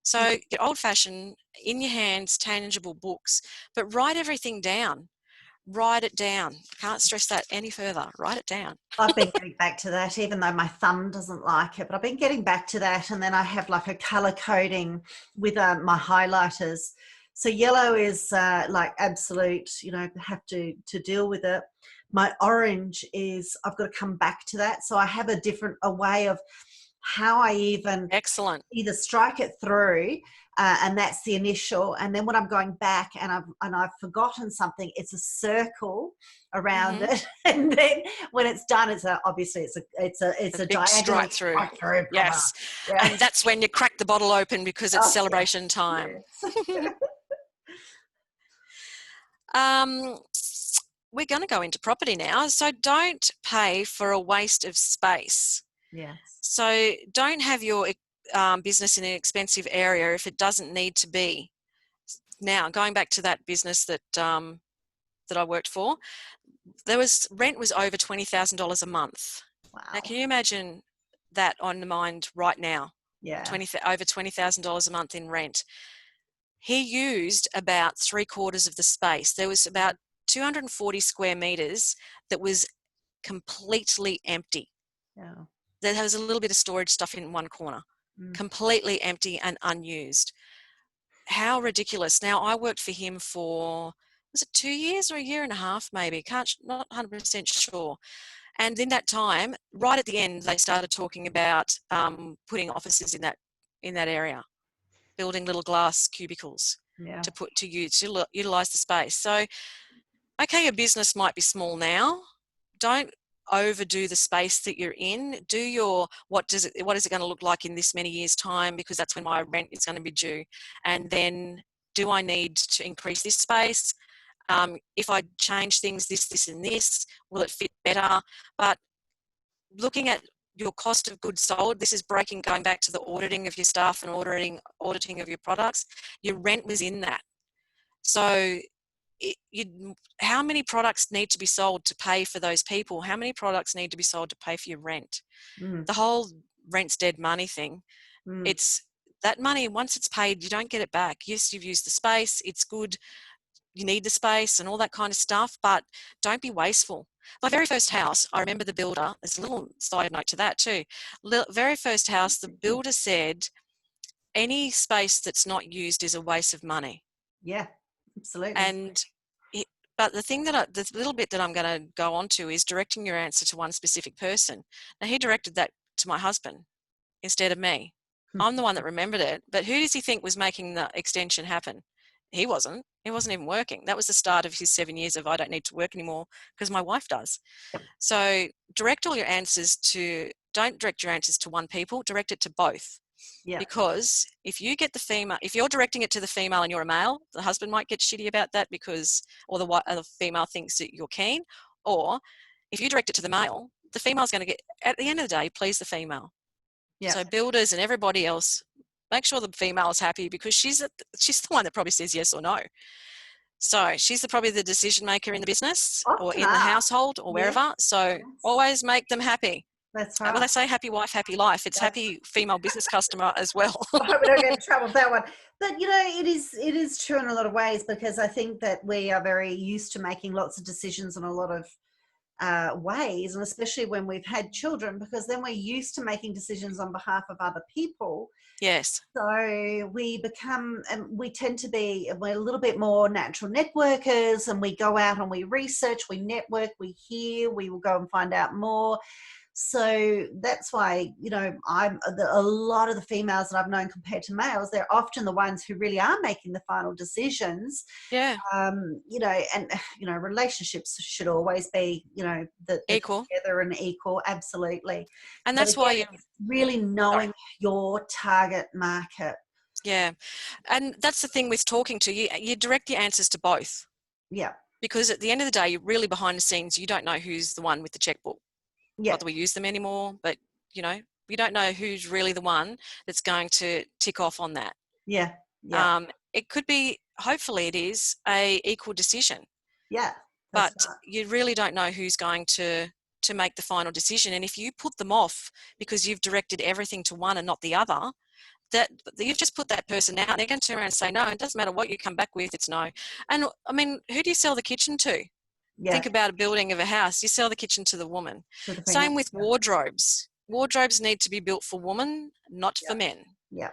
So get old-fashioned, in your hands, tangible books, but write everything down. Write it down. Can't stress that any further. Write it down. I've been getting back to that, even though my thumb doesn't like it, but I've been getting back to that. And then I have like a color coding with my highlighters. So yellow is like absolute, you know, have to deal with it. My orange is, I've got to come back to that. So I have a way of how I even Excellent. either strike it through, and that's the initial, and then when I'm going back and I've forgotten something, it's a circle around it, and then when it's done, obviously it's a big diagonal strike through. through. Yes, Yeah. and that's when you crack the bottle open, because it's celebration time. Yes. We're going to go into property now. So don't pay for a waste of space. Yes. So don't have your business in an expensive area if it doesn't need to be. Now, going back to that business that I worked for, rent was over $20,000 a month. Wow. Now, can you imagine that on the mind right now? Yeah. Over $20,000 a month in rent. He used about 3/4 of the space. There was about 240 square meters that was completely empty. Yeah. There was a little bit of storage stuff in one corner, completely empty and unused. How ridiculous. Now, I worked for him for, was it 2 years or a year and a half maybe? Not 100% sure. And in that time, right at the end, they started talking about putting offices in that area, building little glass cubicles to utilize the space. So, okay, your business might be small now. Don't overdo the space that you're in. Do your what is it going to look like in this many years' time, because that's when my rent is going to be due. And then, do I need to increase this space? If I change things, this and this, will it fit better? But looking at your cost of goods sold, this is going back to the auditing of your staff and auditing of your products. Your rent was in that. So how many products need to be sold to pay for those people? How many products need to be sold to pay for your rent? The whole rent's dead money thing. It's that money, once it's paid, you don't get it back. Yes, you've used the space, it's good, you need the space and all that kind of stuff, but don't be wasteful. My very first house, I remember the builder, there's a little side note to that too. Very first house, the builder said, any space that's not used is a waste of money. Yeah, absolutely. And But the little bit that I'm going to go on to is directing your answer to one specific person. Now, he directed that to my husband instead of me. I'm the one that remembered it. But who does he think was making the extension happen? He wasn't. He wasn't even working. That was the start of his 7 years of I don't need to work anymore because my wife does. So don't direct your answers to one people, direct it to both. Yeah. Because if you're directing it to the female and you're a male, the husband might get shitty about that or the female thinks that you're keen. Or if you direct it to the male, the female's going to get, at the end of the day, please the female. Yeah. So builders and everybody else, make sure the female is happy because she's the one that probably says yes or no. So she's probably the decision maker in the business or in the household or wherever. Yeah. So always make them happy. That's right. Well, they say happy wife, happy life. It's happy female business customer as well. I hope we don't get in trouble with that one. But, it is true in a lot of ways, because I think that we are very used to making lots of decisions in a lot of ways, and especially when we've had children, because then we're used to making decisions on behalf of other people. Yes. So we tend to be, we're a little bit more natural networkers, and we go out and we research, we network, we hear, we will go and find out more. So that's why, a lot of the females that I've known compared to males, they're often the ones who really are making the final decisions. Yeah. Relationships should always be, equal, together and equal. Absolutely. And that's why you're really knowing your target market. Yeah. And that's the thing with talking to you direct your answers to both. Yeah. Because at the end of the day, you're really behind the scenes. You don't know who's the one with the checkbook. Yeah. Not that we use them anymore, but you don't know who's really the one that's going to tick off on that. Yeah. Yeah. It could be, hopefully it is a equal decision. Yeah. But you really don't know who's going to make the final decision. And if you put them off because you've directed everything to one and not the other, that you've just put that person out. They're going to turn around and say no. It doesn't matter what you come back with, it's no. And I mean, who do you sell the kitchen to? Yeah. Think about a building of a house. You sell the kitchen to the woman. Same with wardrobes. Wardrobes need to be built for women, not for men. Yeah.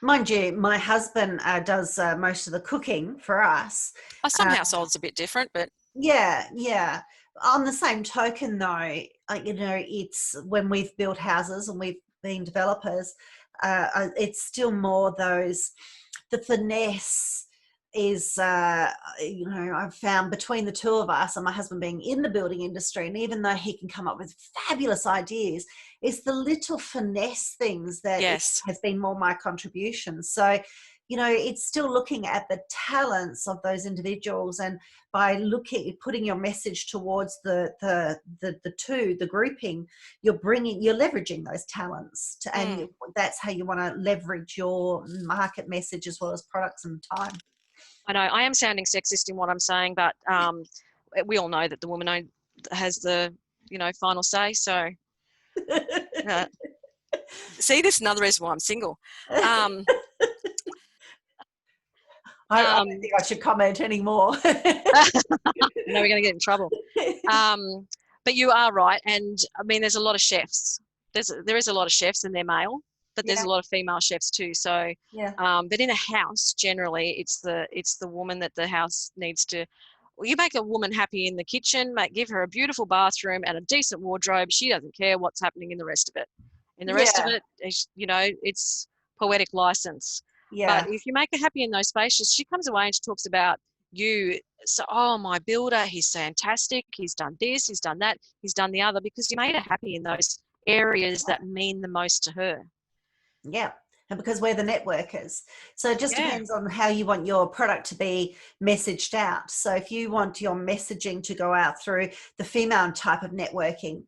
Mind you, my husband does most of the cooking for us. Some households are a bit different, but... Yeah. On the same token, though, it's when we've built houses and we've been developers, it's still more the finesse is, I've found between the two of us, and my husband being in the building industry, and even though he can come up with fabulous ideas, it's the little finesse things that has been more my contribution. So, it's still looking at the talents of those individuals, and by putting your message towards the grouping, you're leveraging those talents and that's how you want to leverage your market message as well as products and time. I know I am sounding sexist in what I'm saying, but we all know that the woman has the final say. So see, this is another reason why I'm single. I don't think I should comment anymore. No, we're going to get in trouble. But you are right, and I mean, there's a lot of chefs. There is a lot of chefs, and they're male. But there's a lot of female chefs too. So, but in a house, generally, it's the woman that the house needs to. Well, you make a woman happy in the kitchen, give her a beautiful bathroom and a decent wardrobe. She doesn't care what's happening in the rest of it. In the rest of it, it's poetic license. Yeah. But if you make her happy in those spaces, she comes away and she talks about you. So, my builder, he's fantastic. He's done this, he's done that, he's done the other, because you made her happy in those areas that mean the most to her. Yeah. And because we're the networkers. So it just depends on how you want your product to be messaged out. So if you want your messaging to go out through the female type of networking,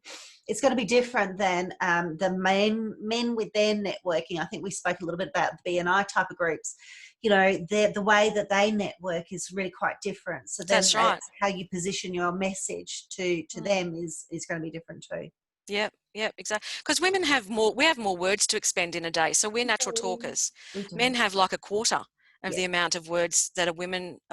it's going to be different than the men with their networking. I think we spoke a little bit about the BNI type of groups. The way that they network is really quite different. So that's right. How you position your message to them is going to be different too. Yep, exactly. Because we have more words to expend in a day. So we're natural talkers. Men have like a quarter of the amount of words that a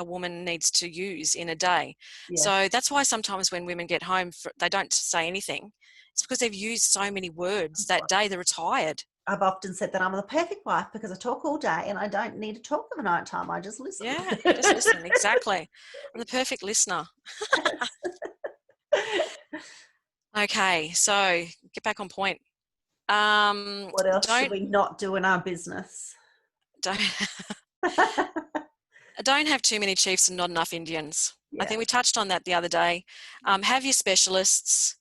woman needs to use in a day. Yeah. So that's why sometimes when women get home, they don't say anything. It's because they've used so many words that day. They're tired. I've often said that I'm the perfect wife because I talk all day and I don't need to talk at the night time. I just listen. Yeah, just listen. Exactly. I'm the perfect listener. Okay, so get back on point. What else should Don't we not do in our business? don't don't have too many chiefs and not enough Indians. I Yeah. think we touched on that the other day. Have your specialists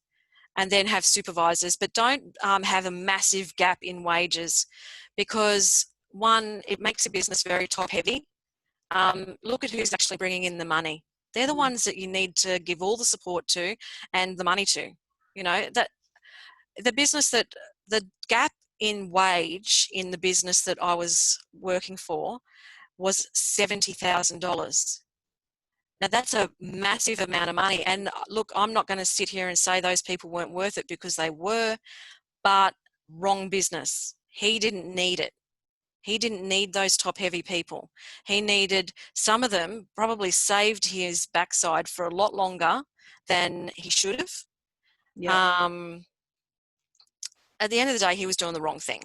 and then have supervisors, but don't have a massive gap in wages, because one, it makes a business very top heavy. Look at who's actually bringing in the money. They're the ones that you need to give all the support to and the money to. You know, that the business that the gap in wage in the business that I was working for was $70,000. Now that's a massive amount of money. And look, I'm not going to sit here and say those people weren't worth it, because they were, but wrong business. He didn't need it. He didn't need those top heavy people. He needed, some of them probably saved his backside for a lot longer than he should have. Yeah. At the end of the day, he was doing the wrong thing.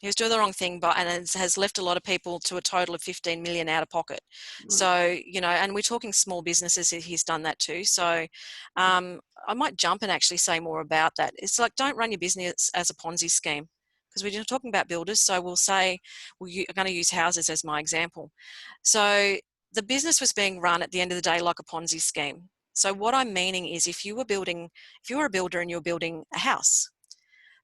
He was doing the wrong thing, and it has left a lot of people to a total of 15 million out of pocket. So, you know, and we're talking small businesses he's done that to. So I might jump and actually say more about that. It's like, don't run your business as a Ponzi scheme, because we're talking about builders. So we'll say, we're going to use houses as my example. So the business was being run at the end of the day like a Ponzi scheme. So what I'm meaning is, if you were a builder and you're building a house,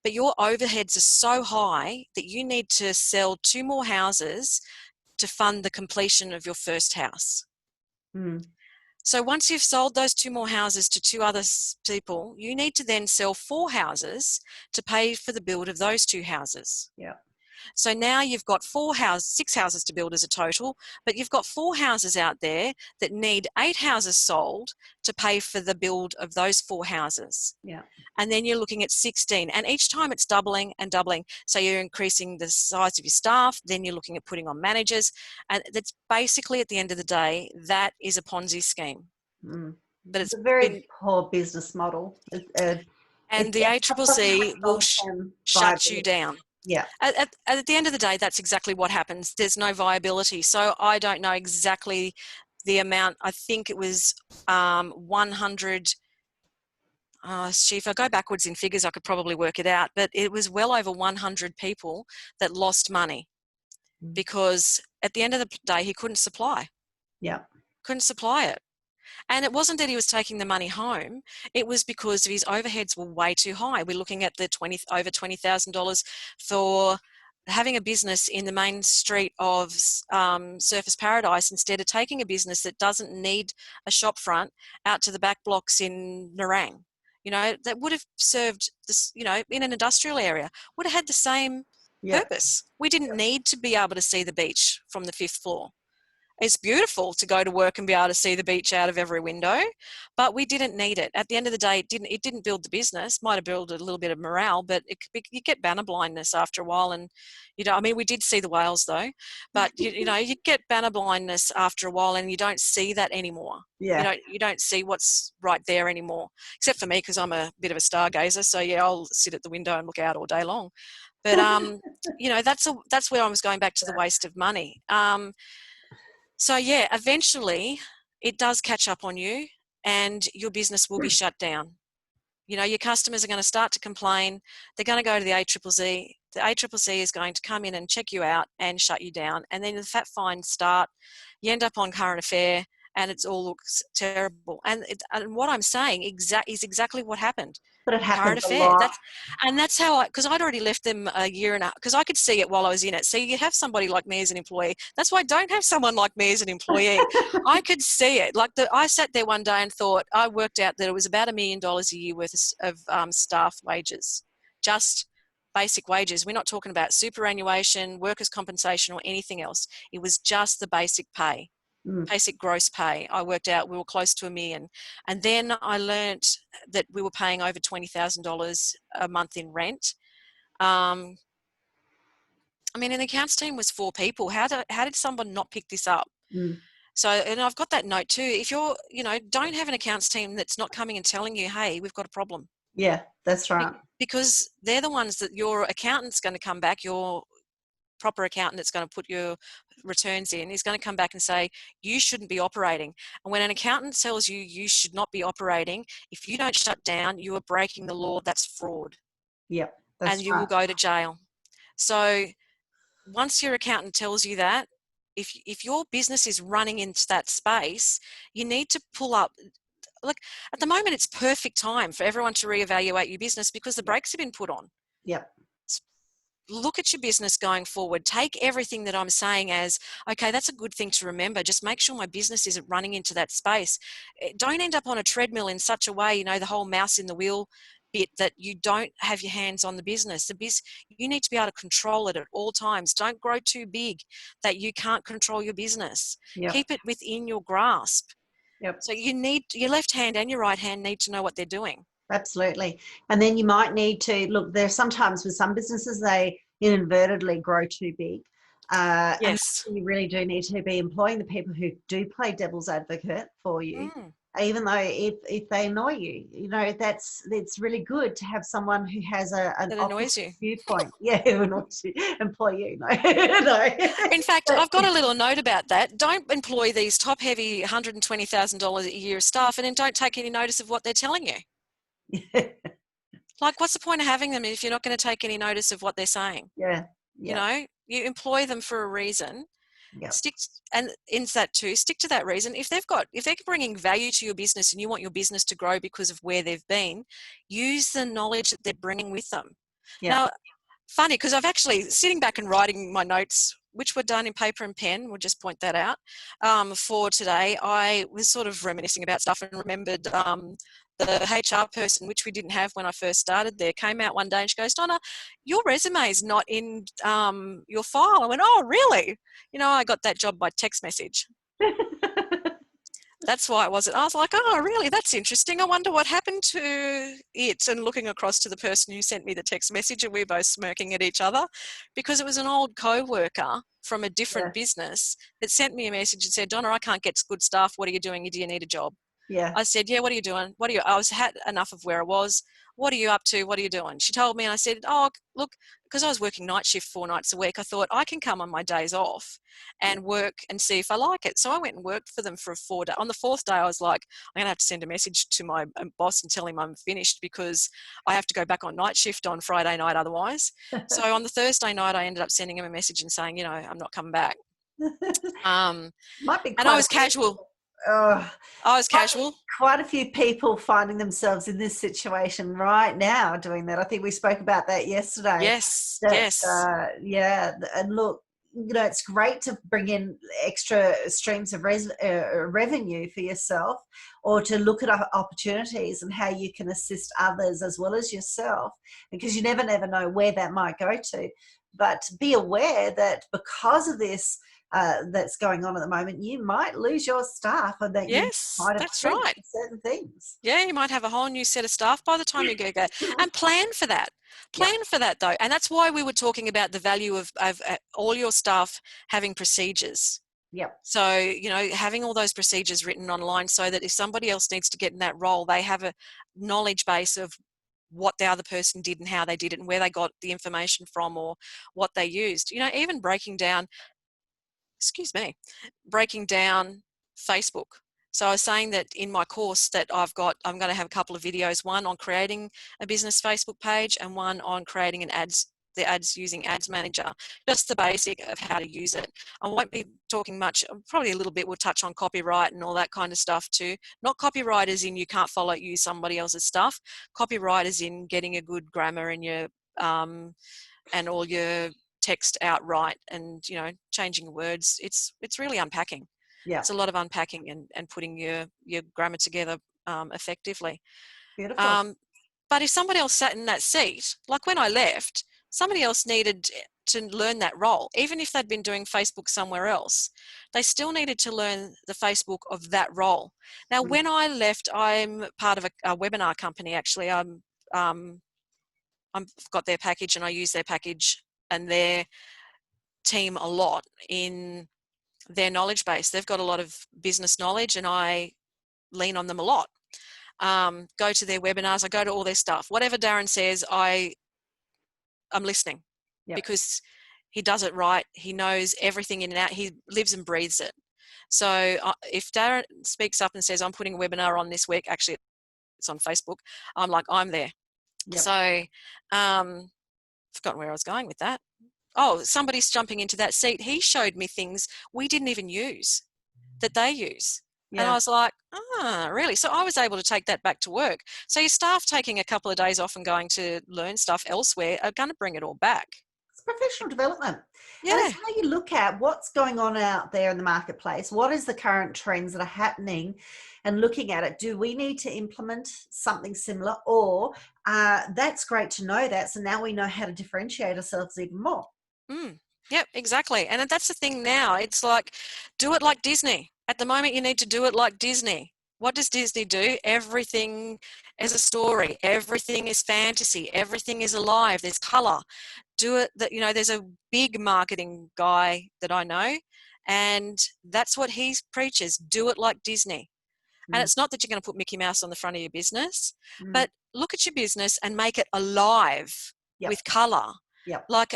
but your overheads are so high that you need to sell 2 more houses to fund the completion of your first house. So once you've sold those 2 more houses to 2 other people, you need to then sell 4 houses to pay for the build of those 2 houses. Yeah. So now you've got 6 houses to build as a total, but you've got 4 houses out there that need 8 houses sold to pay for the build of those 4 houses. Yeah. And then you're looking at 16, and each time it's doubling and doubling. So you're increasing the size of your staff, then you're looking at putting on managers, and that's basically, at the end of the day, that is a Ponzi scheme. But It's a very poor business model. And the ACCC will shut you down. Yeah. At the end of the day, that's exactly what happens. There's no viability. So I don't know exactly the amount. I think it was 100. If I go backwards in figures, I could probably work it out. But it was well over 100 people that lost money, because at the end of the day, he couldn't supply. Yeah. Couldn't supply it. And it wasn't that he was taking the money home. It was because his overheads were way too high. We're looking at the over $20,000 for having a business in the main street of Surfers Paradise, instead of taking a business that doesn't need a shop front out to the back blocks in Nerang. You know, that would have served this, you know, in an industrial area, would have had the same purpose. We didn't need to be able to see the beach from the 5th floor. It's beautiful to go to work and be able to see the beach out of every window, but we didn't need it. At the end of the day, it didn't build the business. Might have built a little bit of morale, but you get banner blindness after a while. And, you know, I mean, we did see the whales though, but you know, you get banner blindness after a while, and you don't see that anymore. Yeah. You don't see what's right there anymore, except for me, because I'm a bit of a stargazer. So yeah, I'll sit at the window and look out all day long. But you know, that's where I was going back to the waste of money. So yeah, eventually it does catch up on you, and your business will be shut down. You know, your customers are going to start to complain. They're going to go to the ACCC. The ACCC is going to come in and check you out and shut you down. And then the fat fines start. You end up on current affair, and it all looks terrible. And what I'm saying is exactly what happened. But it Current happens a affair. lot. That's how because I'd already left them a year and a half, because I could see it while I was in it. So you have somebody like me as an employee. That's why I don't have someone like me as an employee. I could see it. I sat there one day and thought, I worked out that it was about $1 million a year worth of staff wages, just basic wages. We're not talking about superannuation, workers' compensation, or anything else. It was just the basic pay. Basic gross pay. I worked out we were close to $1 million. And then I learnt that we were paying over $20,000 a month in rent. I mean, and the accounts team was 4 people. How did someone not pick this up? So, and I've got that note too. If you're, you know, don't have an accounts team that's not coming and telling you, hey, we've got a problem. Yeah, that's right. because they're the ones that your accountant's going to come back, your proper accountant that's going to put your returns in is going to come back and say, you shouldn't be operating. And when an accountant tells you you should not be operating, if you don't shut down, you are breaking the law. That's fraud. Yep, And that's you right. will go to jail. So once your accountant tells you that, if your business is running into that space, you need to pull up. Look, at the moment, it's perfect time for everyone to reevaluate your business because the Yep. brakes have been put on. Yep. Look at your business going forward. Take everything that I'm saying as, okay, that's a good thing to remember. Just make sure my business isn't running into that space. Don't end up on a treadmill in such a way, the whole mouse in the wheel bit, that you don't have your hands on the business. You need to be able to control it at all times. Don't grow too big that you can't control your business. Yep. Keep it within your grasp. Yep. So you need your left hand and your right hand need to know what they're doing. Absolutely. And then you might need to look, there's sometimes with some businesses, they inadvertently grow too big. And Yes. you really do need to be employing the people who do play devil's advocate for you, even though if they annoy you, it's really good to have someone who has an That annoys opposite you. viewpoint. Yeah, who annoys you, employ you. No, no. In fact, But, I've got a little note about that. Don't employ these top-heavy $120,000 a year staff and then don't take any notice of what they're telling you. Like, what's the point of having them if you're not going to take any notice of what they're saying? yeah, yeah, You employ them for a reason. yeah, Stick to that reason. If they're bringing value to your business and you want your business to grow because of where they've been, use the knowledge that they're bringing with them. yeah. Now, funny, because I've actually sitting back and writing my notes, which were done in paper and pen, we'll just point that out, for today. I was sort of reminiscing about stuff and remembered the HR person, which we didn't have when I first started there, came out one day and she goes, Donna, your resume is not in your file. I went, oh, really? I got that job by text message. That's why it wasn't. I was like, oh, really? That's interesting. I wonder what happened to it. And looking across to the person who sent me the text message, and we were both smirking at each other because it was an old co-worker from a different Yeah, business that sent me a message and said, Donna, I can't get good staff. What are you doing? Do you need a job? yeah. I said, yeah, what are you doing? I was had enough of where I was. What are you up to? What are you doing? She told me, and I said, oh, look, because I was working night shift 4 nights a week, I thought I can come on my days off and work and see if I like it. So I went and worked for them for 4 days. On the 4th day, I was like, I'm going to have to send a message to my boss and tell him I'm finished because I have to go back on night shift on Friday night otherwise. So on the Thursday night, I ended up sending him a message and saying, I'm not coming back. Might be And I quite a was few. casual. Oh, I was casual. quite a few people finding themselves in this situation right now doing that. I think we spoke about that yesterday. Yes, That yes. yeah, and look, it's great to bring in extra streams of revenue for yourself, or to look at opportunities and how you can assist others as well as yourself, because you never know where that might go to. But be aware that because of this that's going on at the moment, you might lose your staff, and that you Yes, might have that's to right. for certain things. Yeah, you might have a whole new set of staff by the time you go. And plan for that. Yep. Plan for that, though. And that's why we were talking about the value of all your staff having procedures. Yep. So, having all those procedures written online so that if somebody else needs to get in that role, they have a knowledge base of what the other person did and how they did it and where they got the information from or what they used. Even breaking down Facebook. So I was saying that in my course that I'm going to have a couple of videos, one on creating a business Facebook page and one on creating the ads using Ads Manager, just the basic of how to use it. I won't be talking much, probably a little bit, we'll touch on copyright and all that kind of stuff too. Not copyright as in you can't use somebody else's stuff. Copyright as in getting a good grammar in your, and all your text outright and changing words. It's really unpacking. Yeah. It's a lot of unpacking and putting your grammar together effectively. Beautiful. But if somebody else sat in that seat, like when I left, somebody else needed to learn that role. Even if they'd been doing Facebook somewhere else, they still needed to learn the Facebook of that role. Now, when I left, I'm part of a webinar company, actually. I've got their package and I use their package and their team a lot in their knowledge base. They've got a lot of business knowledge and I lean on them a lot. go to their webinars, I go to all their stuff. Whatever Darren says, I'm listening, because he does it right. He knows everything in and out. He lives and breathes it. So if Darren speaks up and says, I'm putting a webinar on this week, actually it's on Facebook, I'm like, I'm there. So forgotten where I was going with that. Oh, somebody's jumping into that seat. He showed me things we didn't even use that they use. And I was like, really? So I was able to take that back to work. So your staff taking a couple of days off and going to learn stuff elsewhere are going to bring it all back. It's professional development. Yeah. And it's how you look at what's going on out there in the marketplace. What is the current trends that are happening, and looking at it? Do we need to implement something similar, or that's great to know that, so now we know how to differentiate ourselves even more. Yep, exactly. And that's the thing now. It's like, do it like Disney. At the moment, you need to do it like Disney. What does Disney do? Everything is a story. Everything is fantasy. Everything is alive. There's color. Do it that, there's a big marketing guy that I know, and that's what he preaches. Do it like Disney. And it's not that you're going to put Mickey Mouse on the front of your business, but look at your business and make it alive with color. Like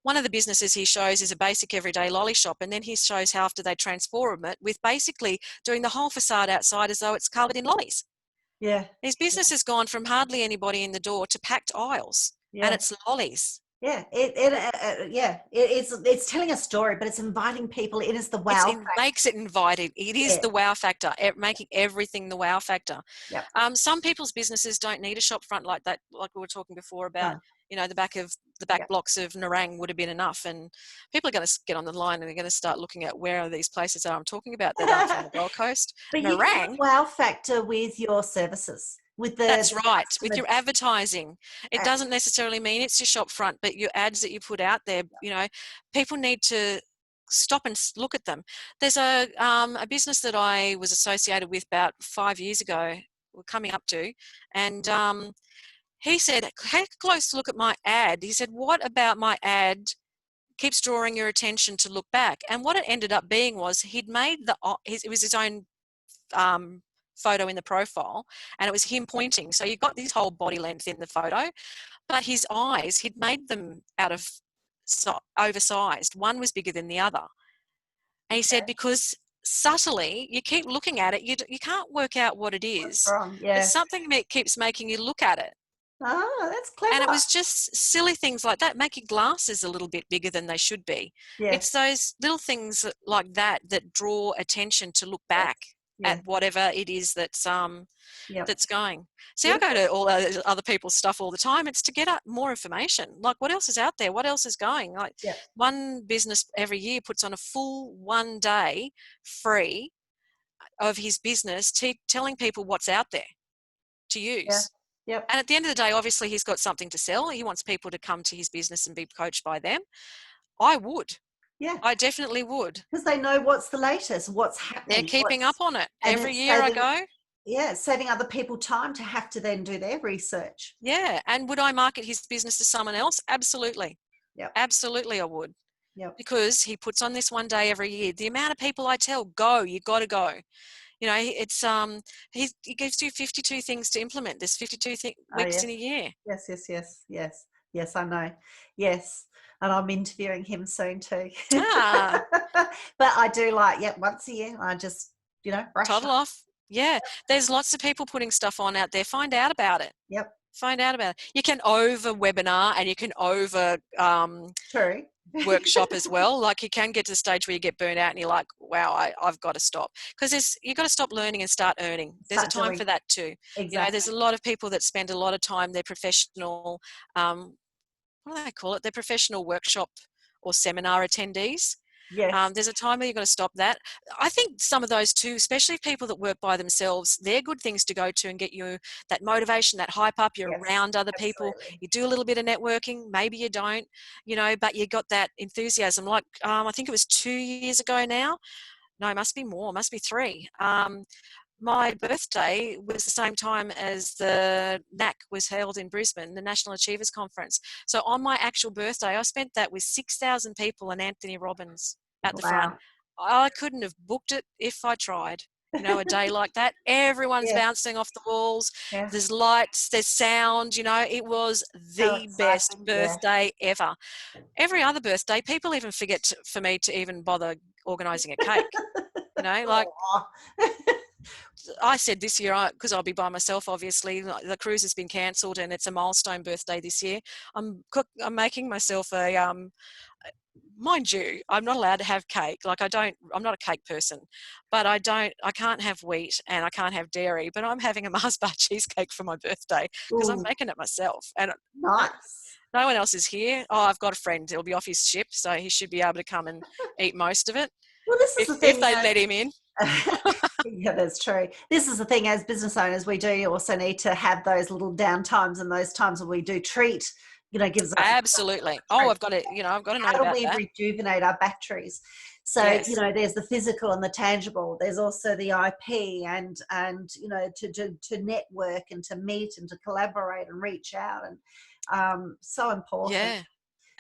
one of the businesses he shows is a basic everyday lolly shop, and then he shows how after they transform it with basically doing the whole facade outside as though it's covered in lollies. His business has gone from hardly anybody in the door to packed aisles, and it's lollies. It's telling a story, but it's inviting people in. As the wow factor. Makes it inviting. It is the wow factor, making everything the wow factor. Some people's businesses don't need a shop front like that, like we were talking before about. The back blocks of Nerang would have been enough, and people are going to get on the line and they're going to start looking at where are these places that I'm talking about that aren't from the Gold Coast. But Nerang, you can have wow factor with your services. That's right. With your advertising, it doesn't necessarily mean it's your shop front, but your ads that you put out there, people need to stop and look at them. There's a business that I was associated with about 5 years ago, we're coming up to, and he said, take a close look at my ad. He said, what about my ad keeps drawing your attention to look back? And what it ended up being was he'd made it was his own photo in the profile, and it was him pointing. So you got this whole body length in the photo, but his eyes, he'd made them out of oversized. One was bigger than the other. And he said, because subtly, you keep looking at it, you can't work out what it is. It's something that keeps making you look at it. Oh, that's clever. And it was just silly things like that, making glasses a little bit bigger than they should be. It's those little things like that draw attention to look back at whatever it is that's going. See, I go to all other people's stuff all the time. It's to get more information. Like, what else is out there? What else is going? Like, one business every year puts on a full 1 day free of his business, telling people what's out there to use. And at the end of the day, obviously, he's got something to sell. He wants people to come to his business and be coached by them. I would. I definitely would. Because they know what's the latest, what's happening. They're keeping up on it. Every year I go. Yeah, saving other people time to have to then do their research. Yeah, and would I market his business to someone else? Absolutely. Absolutely I would. Because he puts on this 1 day every year. The amount of people I tell, go, you got to go. It's he gives you 52 things to implement. There's 52 weeks in a year. Yes, I know. Yes, and I'm interviewing him soon too. But I do once a year. I just brush toddle off. Yeah, there's lots of people putting stuff on out there. Find out about it. Find out about it. You can over webinar and you can over True. workshop as well. Like, you can get to the stage where you get burnt out and you're like, wow, I've got to stop, because you've got to stop learning and start earning. There's a time for that too. Exactly. There's a lot of people that spend a lot of time, they're professional, what do they call it? They're professional workshop or seminar attendees. There's a time where you've got to stop that. I think some of those too, especially people that work by themselves, they're good things to go to and get you that motivation, that hype up. You're around other people. You do a little bit of networking. Maybe you don't, but you got that enthusiasm. Like, I think it was 2 years ago now. No, it must be more. It must be 3. My birthday was the same time as the NAC was held in Brisbane, the National Achievers Conference. So on my actual birthday, I spent that with 6,000 people and Anthony Robbins at the front. I couldn't have booked it if I tried. you know, a day like that. Everyone's Yeah. bouncing off the walls. Yeah. There's lights, there's sound, you know, it was How the best exciting. Yeah. birthday ever. Every other birthday, people even forget for me to even bother organising a cake. You know, like Aw. I said this year, because I'll be by myself, obviously, the cruise has been cancelled and it's a milestone birthday this year. I'm making myself a, mind you, I'm not allowed to have cake. Like I'm not a cake person, but I can't have wheat and I can't have dairy, but I'm having a Mars bar cheesecake for my birthday because I'm Ooh, making it myself. And nice. no one else is here. Oh, I've got a friend. He'll be off his ship, so he should be able to come and eat most of it Well, this is the if thing, they let him in. yeah, that's true. This is the thing, as business owners, we do also need to have those little down times, and those times when we do treat, gives us Absolutely. a Oh, treat. I've got a note How do about we that. rejuvenate our batteries? So, Yes. there's the physical and the tangible. There's also the IP and to network and to meet and to collaborate and reach out, and so important. Yeah. So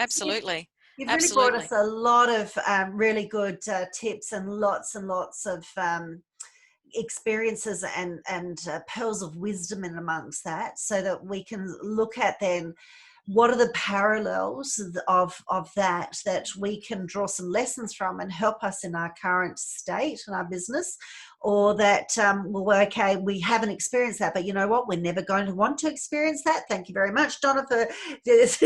Absolutely. you've really brought Absolutely. us a lot of really good tips and lots of experiences and pearls of wisdom in amongst that, so that we can look at then what are the parallels of that we can draw some lessons from and help us in our current state in our business, or that well, okay, we haven't experienced that, but you know what, we're never going to want to experience that. Thank you very much, Donna, for this.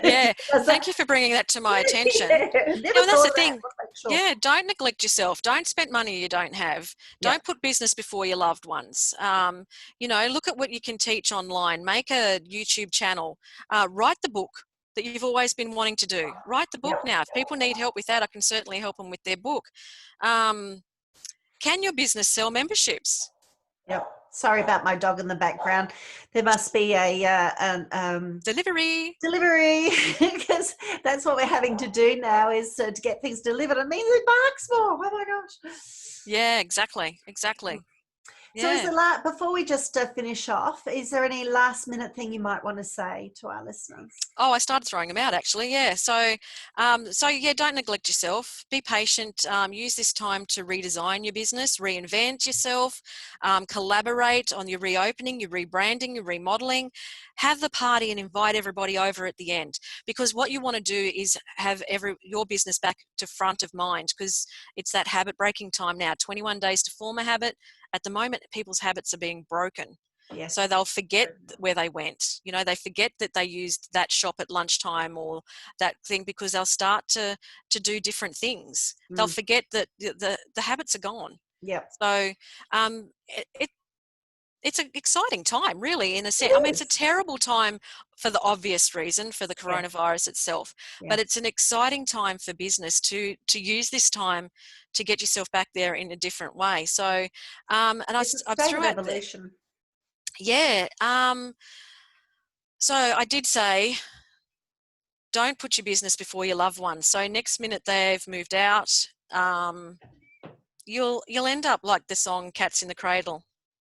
Yeah. Thank you for bringing that to my attention. Yeah, never Yeah, well, that's thought the of that. thing. I'll make sure. Yeah, don't neglect yourself. Don't spend money you don't have. Yeah, Don't put business before your loved ones. You know, look at what you can teach online. Make a YouTube channel. Write the book that you've always been wanting to do. Write the book yep, now. If people need help with that, I can certainly help them with their book. Um, can your business sell memberships? yep. Sorry about my dog in the background. There must be a Delivery. delivery, because that's what we're having to do now, is to get things delivered. It means it barks more. Oh my gosh. Yeah, exactly. Exactly. So is Yeah. there, before we just finish off, is there any last minute thing you might want to say to our listeners? Oh, I started throwing them out actually. Yeah. So yeah, don't neglect yourself. Be patient. Use this time to redesign your business, reinvent yourself, collaborate on your reopening, your rebranding, your remodeling. Have the party and invite everybody over at the end, because what you want to do is have your business back to front of mind, because it's that habit breaking time now. 21 days to form a habit. At the moment, people's habits are being broken. So Yes. they'll forget where they went. You know, they forget that they used that shop at lunchtime or that thing, because they'll start to do different things. They'll Mm. forget that the habits are gone. Yep. So it's an exciting time, really, in a sense. I mean, It it's a is. terrible time for the obvious reason, for the Yeah. coronavirus itself, Yeah. but it's an exciting time for business to use this time to get yourself back there in a different way. So, and It's a I state threw of out there, evolution. yeah. So I did say, don't put your business before your loved ones. So next minute they've moved out, you'll end up like the song "Cats in the Cradle"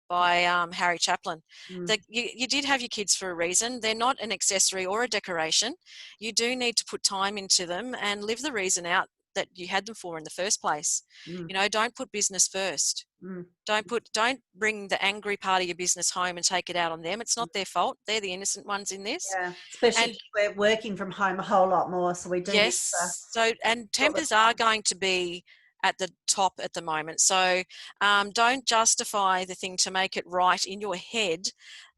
by Harry Chaplin. Mm. That you did have your kids for a reason. They're not an accessory or a decoration. You do need to put time into them and live the reason out that you had them for in the first place. Mm. You know, don't put business first. Mm. Don't bring the angry part of your business home and take it out on them. It's not their fault. They're the innocent ones in this. Yeah, especially And because we're working from home a whole lot more, so we do need to yes, so and sort the tempers are time. going to be at the top at the moment. So don't justify the thing to make it right in your head.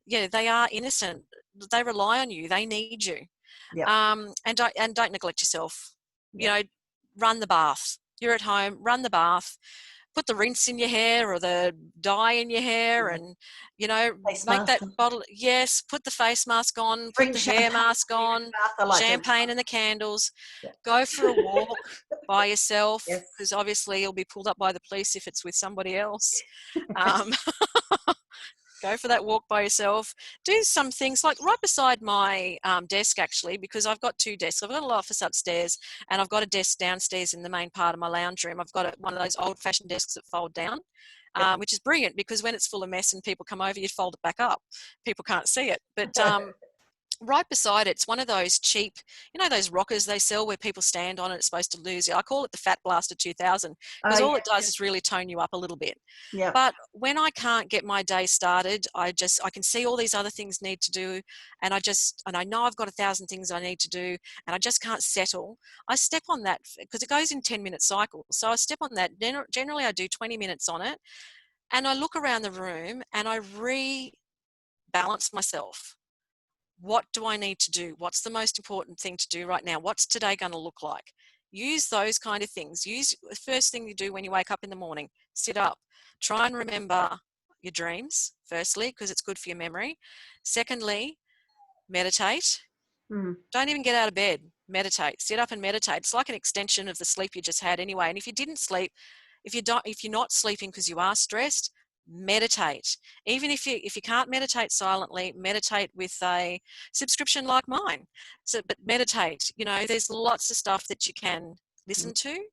Yeah, they are innocent. They rely on you. They need you. Yep. And don't neglect yourself. You Yep. know, run the bath. You're at home. Run the bath. Put the rinse in your hair or the dye in your hair, Yeah. and you know, Face make mask. that bottle. Yes, put the face mask on. Put Bring the hair champagne mask when you're in on. the bath. I like to. Champagne and the candles. Yeah. Go for a walk by yourself, Yes. because obviously you'll be pulled up by the police if it's with somebody else. Um, go for that walk by yourself. Do some things like right beside my desk, actually, because I've got two desks. I've got an office upstairs and I've got a desk downstairs in the main part of my lounge room. I've got one of those old-fashioned desks that fold down, Yep. which is brilliant, because when it's full of mess and people come over, you fold it back up. People can't see it. But right beside it's one of those cheap, those rockers they sell where people stand on it. It's supposed to lose you. I call it the Fat Blaster 2000 because Oh, all yeah. it does is really tone you up a little bit. Yeah. But when I can't get my day started, I can see all these other things need to do, and I know I've got 1,000 things I need to do, and I just can't settle. I step on that because it goes in 10-minute cycles. So I step on that. Generally, I do 20 minutes on it, and I look around the room and I rebalance myself. What do I need to do? What's the most important thing to do right now? What's today going to look like? Use those kind of things. Use the first thing you do when you wake up in the morning. Sit up. Try and remember your dreams, firstly, because it's good for your memory. Secondly, meditate. Don't even get out of bed. Meditate. Sit up and meditate. It's like an extension of the sleep you just had anyway. And if you didn't sleep, if you're not sleeping because you are stressed, meditate. Even if you can't meditate silently, meditate with a subscription like mine. But meditate. There's lots of stuff that you can listen to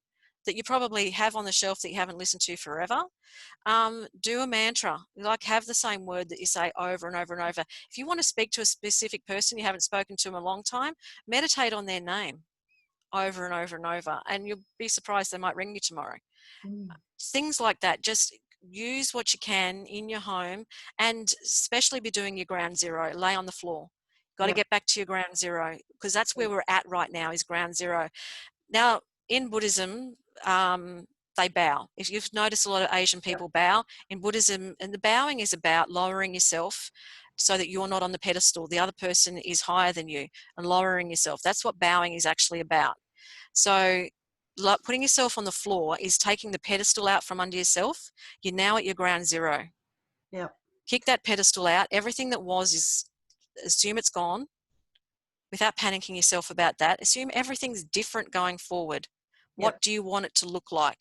that you probably have on the shelf that you haven't listened to forever. Do a mantra. Have the same word that you say over and over and over. If you want to speak to a specific person you haven't spoken to in a long time, meditate on their name over and over and over, and you'll be surprised they might ring you tomorrow. Things like that. Just use what you can in your home, and especially be doing your ground zero. Lay on the floor. Got to get back to your ground zero, because that's where we're at right now, is ground zero. Now, in Buddhism, they bow. If you've noticed, a lot of Asian people bow in Buddhism, and the bowing is about lowering yourself so that you're not on the pedestal. The other person is higher than you, and lowering yourself. That's what bowing is actually about. So putting yourself on the floor is taking the pedestal out from under yourself. You're now at your ground zero. Yeah. Kick that pedestal out. Everything that was assume it's gone, without panicking yourself about that. Assume everything's different going forward. What do you want it to look like?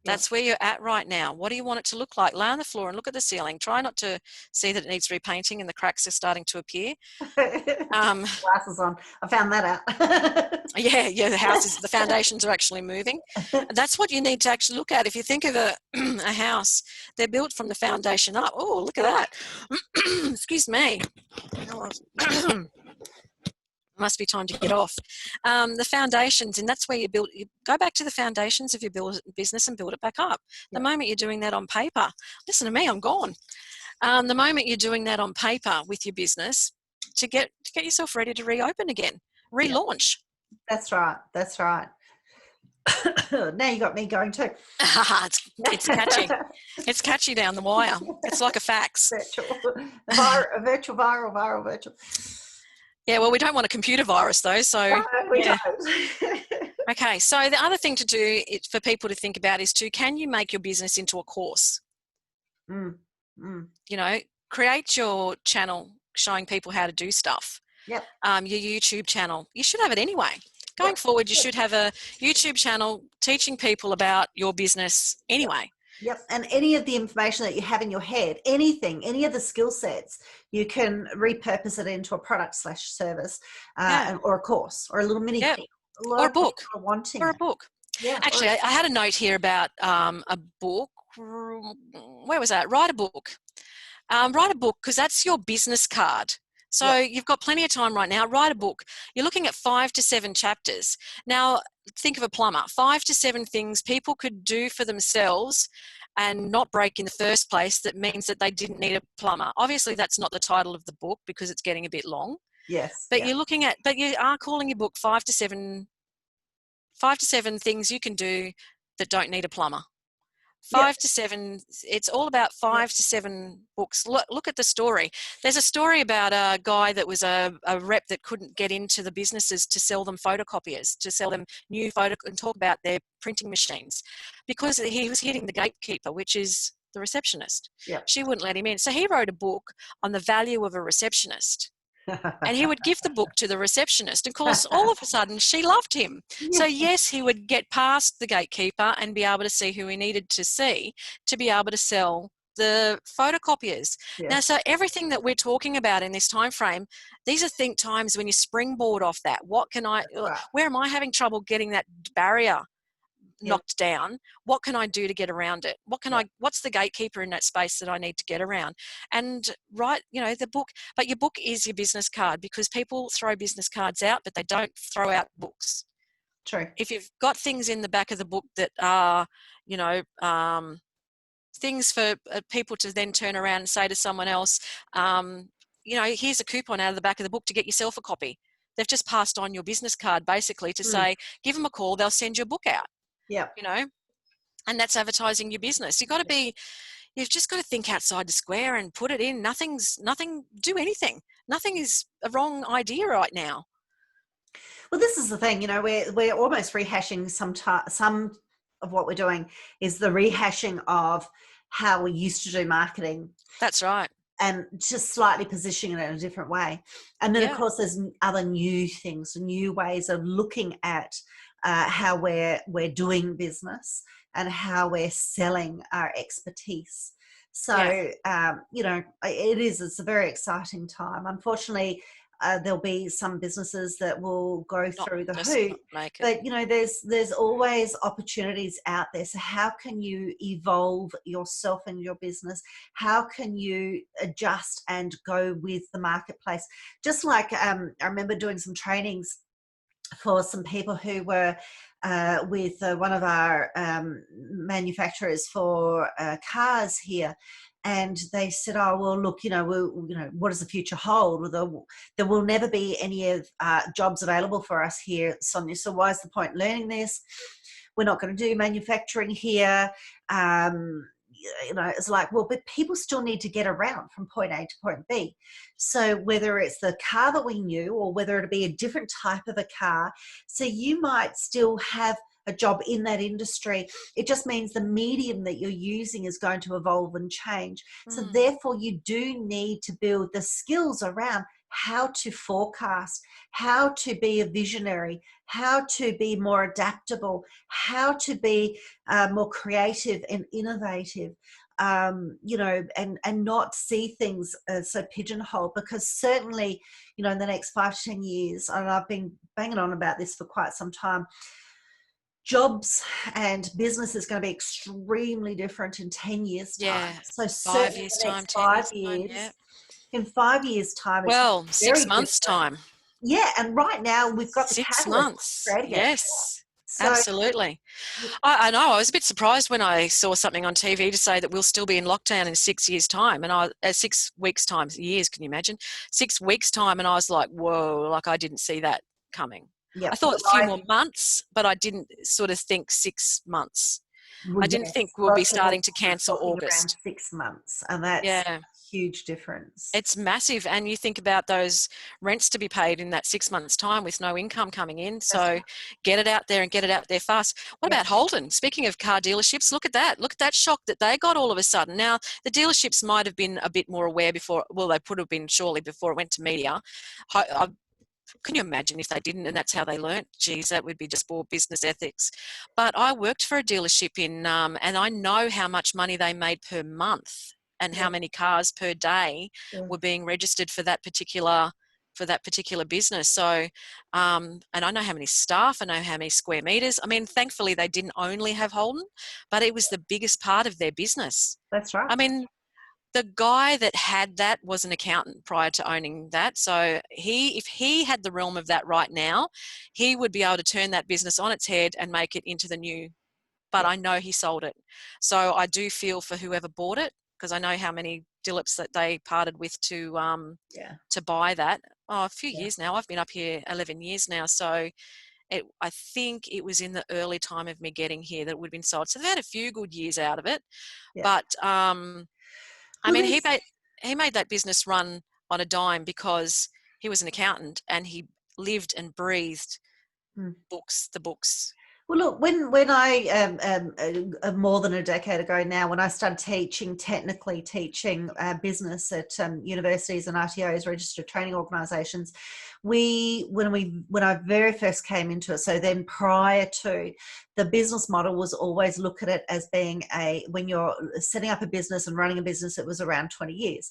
That's where you're at right now. What do you want it to look like? Lay on the floor and look at the ceiling. Try not to see that it needs repainting and the cracks are starting to appear. Glasses on. I found that out. Yeah, the foundations are actually moving. That's what you need to actually look at. If you think of a house, they're built from the foundation up. Oh, look at that. Excuse me. Must be time to get off. The foundations, and that's where you go back to the foundations of your business and build it back up. The moment you're doing that on paper, listen to me, I'm gone. The moment you're doing that on paper with your business, to get yourself ready to reopen again, relaunch. That's right. Now you got me going too. It's catchy. It's catchy down the wire. It's like a fax. Virtual viral. Yeah, well, we don't want a computer virus though, so no, we don't. Okay, so the other thing to do for people to think about is can you make your business into a course? Create your channel showing people how to do stuff. Yep. Your YouTube channel, you should have it anyway. Going forward, you should have a YouTube channel teaching people about your business anyway. Yep. And any of the information that you have in your head, any of the skill sets, you can repurpose it into a product/service, or a course, or a little mini kit, or a book, or a book. Yeah. Actually, I had a note here about a book. Where was that? Write a book. Write a book, because that's your business card. So you've got plenty of time right now. Write a book. You're looking at 5 to 7 chapters. Now, think of a plumber. 5 to 7 things people could do for themselves and not break in the first place. That means that they didn't need a plumber. Obviously, that's not the title of the book, because it's getting a bit long. Yes. But you are calling your book 5 to 7 things you can do that don't need a plumber. 5 to 7, it's all about 5 to 7 books. Look at the story. There's a story about a guy that was a rep that couldn't get into the businesses to sell them photocopiers, to sell them new and talk about their printing machines, because he was hitting the gatekeeper, which is the receptionist. She wouldn't let him in. So he wrote a book on the value of a receptionist. And he would give the book to the receptionist. Of course, all of a sudden, she loved him. So, yes, he would get past the gatekeeper and be able to see who he needed to see to be able to sell the photocopiers. Now, so everything that we're talking about in this time frame, these are times when you springboard off that. Where am I having trouble getting that barrier knocked down. What can I do to get around it? What's the gatekeeper in that space that I need to get around? And write, the book, but your book is your business card, because people throw business cards out, but they don't throw out books. True. If you've got things in the back of the book that are, things for people to then turn around and say to someone else, here's a coupon out of the back of the book to get yourself a copy. They've just passed on your business card basically to say, give them a call, they'll send your book out. Yeah. And that's advertising your business. You've just got to think outside the square and put it in. Do anything. Nothing is a wrong idea right now. Well, this is the thing, we're almost rehashing some of what we're doing is the rehashing of how we used to do marketing. That's right. And just slightly positioning it in a different way. And then, of course, there's other new things, new ways of looking at how we're doing business and how we're selling our expertise. So, it's a very exciting time. Unfortunately, there'll be some businesses that will go through the hoop, but there's always opportunities out there. So how can you evolve yourself and your business? How can you adjust and go with the marketplace? Just like I remember doing some trainings for some people who were with one of our manufacturers for cars here. And they said, oh, well, look, what does the future hold? There will never be any of jobs available for us here, Sonia. So why is the point learning this? We're not going to do manufacturing here. It's like, well, but people still need to get around from point A to point B. So whether it's the car that we knew or whether it be a different type of a car, so you might still have a job in that industry. It just means the medium that you're using is going to evolve and change. So therefore you do need to build the skills around how to forecast, how to be a visionary, how to be more adaptable, how to be more creative and innovative, and not see things so pigeonholed, because certainly, in the next 5 to 10 years, and I've been banging on about this for quite some time, jobs and business is going to be extremely different in 10 years time. Yeah. So 5 years time, 5 years time, in 5 years time, well, it's 6 very months different. time. Yeah, and right now we've got the 6 catalyst months. ready. Yes, so, absolutely. I know. I was a bit surprised when I saw something on TV to say that we'll still be in lockdown in 6 years' time, and 6 weeks' time. Years, can you imagine? 6 weeks' time, and I was like, whoa! Like I didn't see that coming. Yep. I thought a few more months, but I didn't sort of think 6 months. I didn't think we'll be starting to cancel August. 6 months, and that's a huge difference. It's massive, and you think about those rents to be paid in that 6 months' time with no income coming in. So get it out there and get it out there fast. What about Holden? Speaking of car dealerships, look at that. Look at that shock that they got all of a sudden. Now, the dealerships might have been a bit more aware before. Well, they would have been surely before it went to media. Can you imagine if they didn't, and that's how they learnt? Geez, that would be just poor business ethics. But I worked for a dealership and I know how much money they made per month and how many cars per day were being registered for that particular business. So, and I know how many staff, I know how many square meters. I mean, thankfully they didn't only have Holden, but it was the biggest part of their business. That's right. I mean, the guy that had that was an accountant prior to owning that. So if he had the realm of that right now, he would be able to turn that business on its head and make it into the new. But I know he sold it. So I do feel for whoever bought it, because I know how many dillips that they parted with to buy that. A few years now. I've been up here 11 years now. So I think it was in the early time of me getting here that it would have been sold. So they've had a few good years out of it. But I mean, he made that business run on a dime because he was an accountant and he lived and breathed the books. Well, look, when I more than a decade ago now, when I started technically teaching business at universities and RTOs, registered training organisations, when I very first came into it, so then prior to, the business model was always look at it as being when you're setting up a business and running a business, it was around 20 years.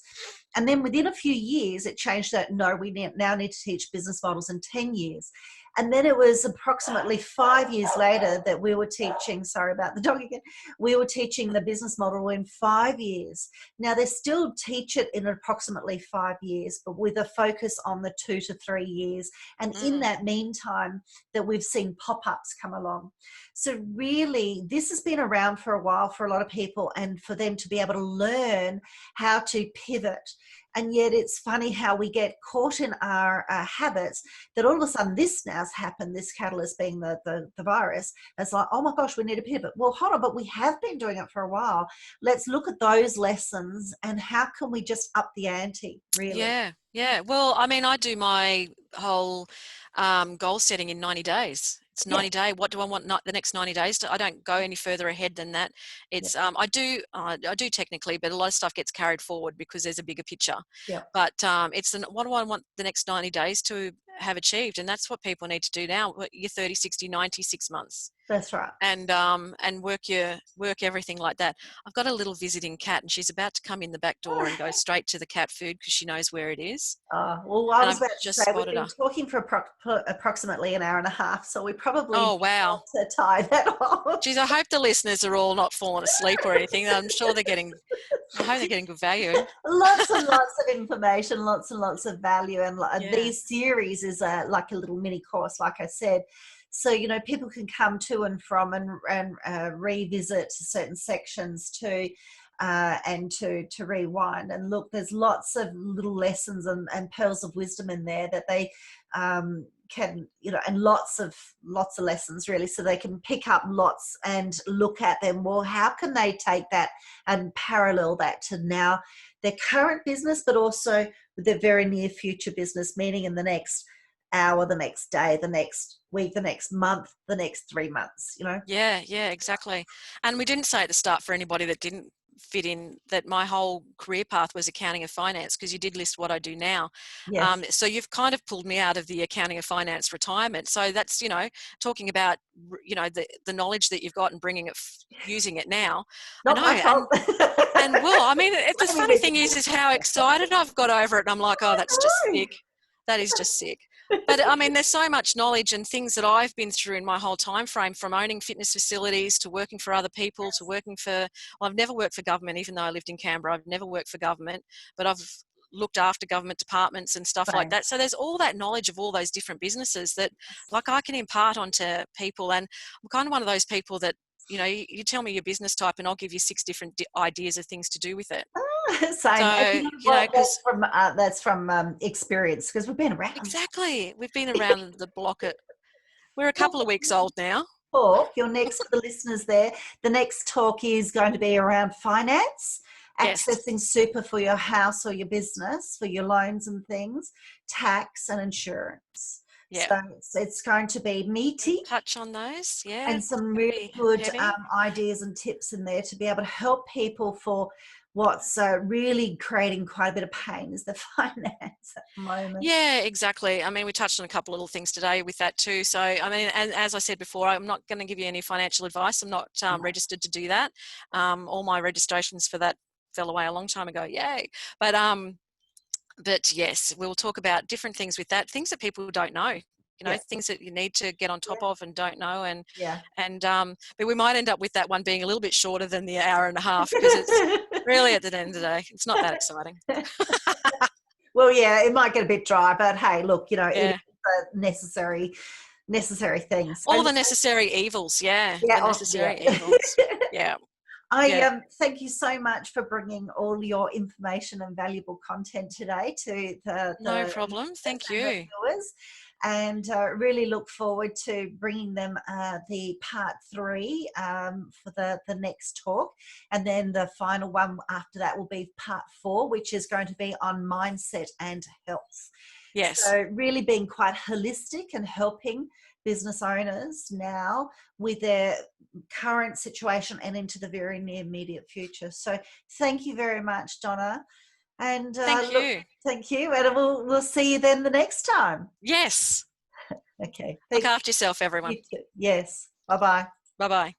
And then within a few years, it changed that, no, we now need to teach business models in 10 years. And then it was approximately 5 years later that we were teaching, sorry about the dog again, we were teaching the business model in 5 years. Now, they still teach it in approximately 5 years, but with a focus on the 2 to 3 years. And in that meantime, that we've seen pop-ups come along. So really, this has been around for a while for a lot of people, and for them to be able to learn how to pivot. And yet it's funny how we get caught in our habits that all of a sudden this now has happened, this catalyst being the virus. It's like, oh my gosh, we need to pivot. Well, hold on, but we have been doing it for a while. Let's look at those lessons and how can we just up the ante, really? Yeah. Well, I mean, I do my whole goal setting in 90 days. It's 90 day. What do I want the next 90 days to? I don't go any further ahead than that. It's I do technically, but a lot of stuff gets carried forward because there's a bigger picture. But it's what do I want the next 90 days to have achieved? And that's what people need to do now. Your 30, 60, 90, 6 months. That's right. And work everything like that. I've got a little visiting cat, and she's about to come in the back door and go straight to the cat food because she knows where it is. Well, I was about to just say we've spotted been her. talking for approximately an hour and a half, so we probably Oh wow! need to tie that off. Geez, I hope the listeners are all not falling asleep or anything. I'm sure they're getting. I hope they're getting good value. Lots and lots of information, lots and lots of value, and these series is like a little mini course, like I said. So, you know, people can come to and from and revisit certain sections too, and to rewind and look. There's lots of little lessons and pearls of wisdom in there that they can, you know, and lots of lessons really, so they can pick up lots and look at them. Well, how can they take that and parallel that to now their current business, but also with their very near future business, meaning in the next hour, the next day, the next week, the next month, the next 3 months, you know? Yeah, exactly. And we didn't say at the start, for anybody that didn't fit in, that my whole career path was accounting and finance, because you did list what I do now. Yes. So you've kind of pulled me out of the accounting and finance retirement. So that's, you know, talking about, you know, the knowledge that you've got and bringing it, using it now. Not my fault. And well, I mean, the funny thing is how excited I've got over it. And I'm like, oh, that's just sick. That is just sick. But I mean, there's so much knowledge and things that I've been through in my whole time frame, from owning fitness facilities to working for other people to working for, well, I've never worked for government, even though I lived in Canberra. I've never worked for government, but I've looked after government departments and stuff like that. So there's all that knowledge of all those different businesses that, like, I can impart onto people. And I'm kind of one of those people that, you know, you tell me your business type and I'll give you 6 different ideas of things to do with it. Same. So, and you know, that's from experience, because we've been around. Exactly. We've been around the block. We're a couple of weeks old now. You're next to the listeners there. The next talk is going to be around finance, accessing super for your house or your business, for your loans and things, tax and insurance. Yeah. So it's going to be meaty. Touch on those, yeah. And some really good ideas and tips in there to be able to help people for what's really creating quite a bit of pain is the finance at the moment. Yeah, exactly. I mean, we touched on a couple of little things today with that too. So, I mean, and as I said before, I'm not going to give you any financial advice. I'm not registered to do that. All my registrations for that fell away a long time ago. Yay. But yes, we'll talk about different things with that, things that people don't know. You know, things that you need to get on top of and don't know, but we might end up with that one being a little bit shorter than the hour and a half, because it's really, at the end of the day, it's not that exciting. Well, yeah, it might get a bit dry, but hey, look, you know, it's necessary things. All the necessary evils, the necessary evils. Yeah. I thank you so much for bringing all your information and valuable content today to the no problem. Thank you. Viewers. And really look forward to bringing them the part 3 for the next talk. And then the final one after that will be part 4, which is going to be on mindset and health. Yes. So really being quite holistic and helping business owners now with their current situation and into the very near immediate future. So thank you very much, Donna. And thank you. Thank you. And we'll see you then the next time. Yes. Okay. Look after yourself, everyone. You too. Yes. Bye-bye. Bye-bye.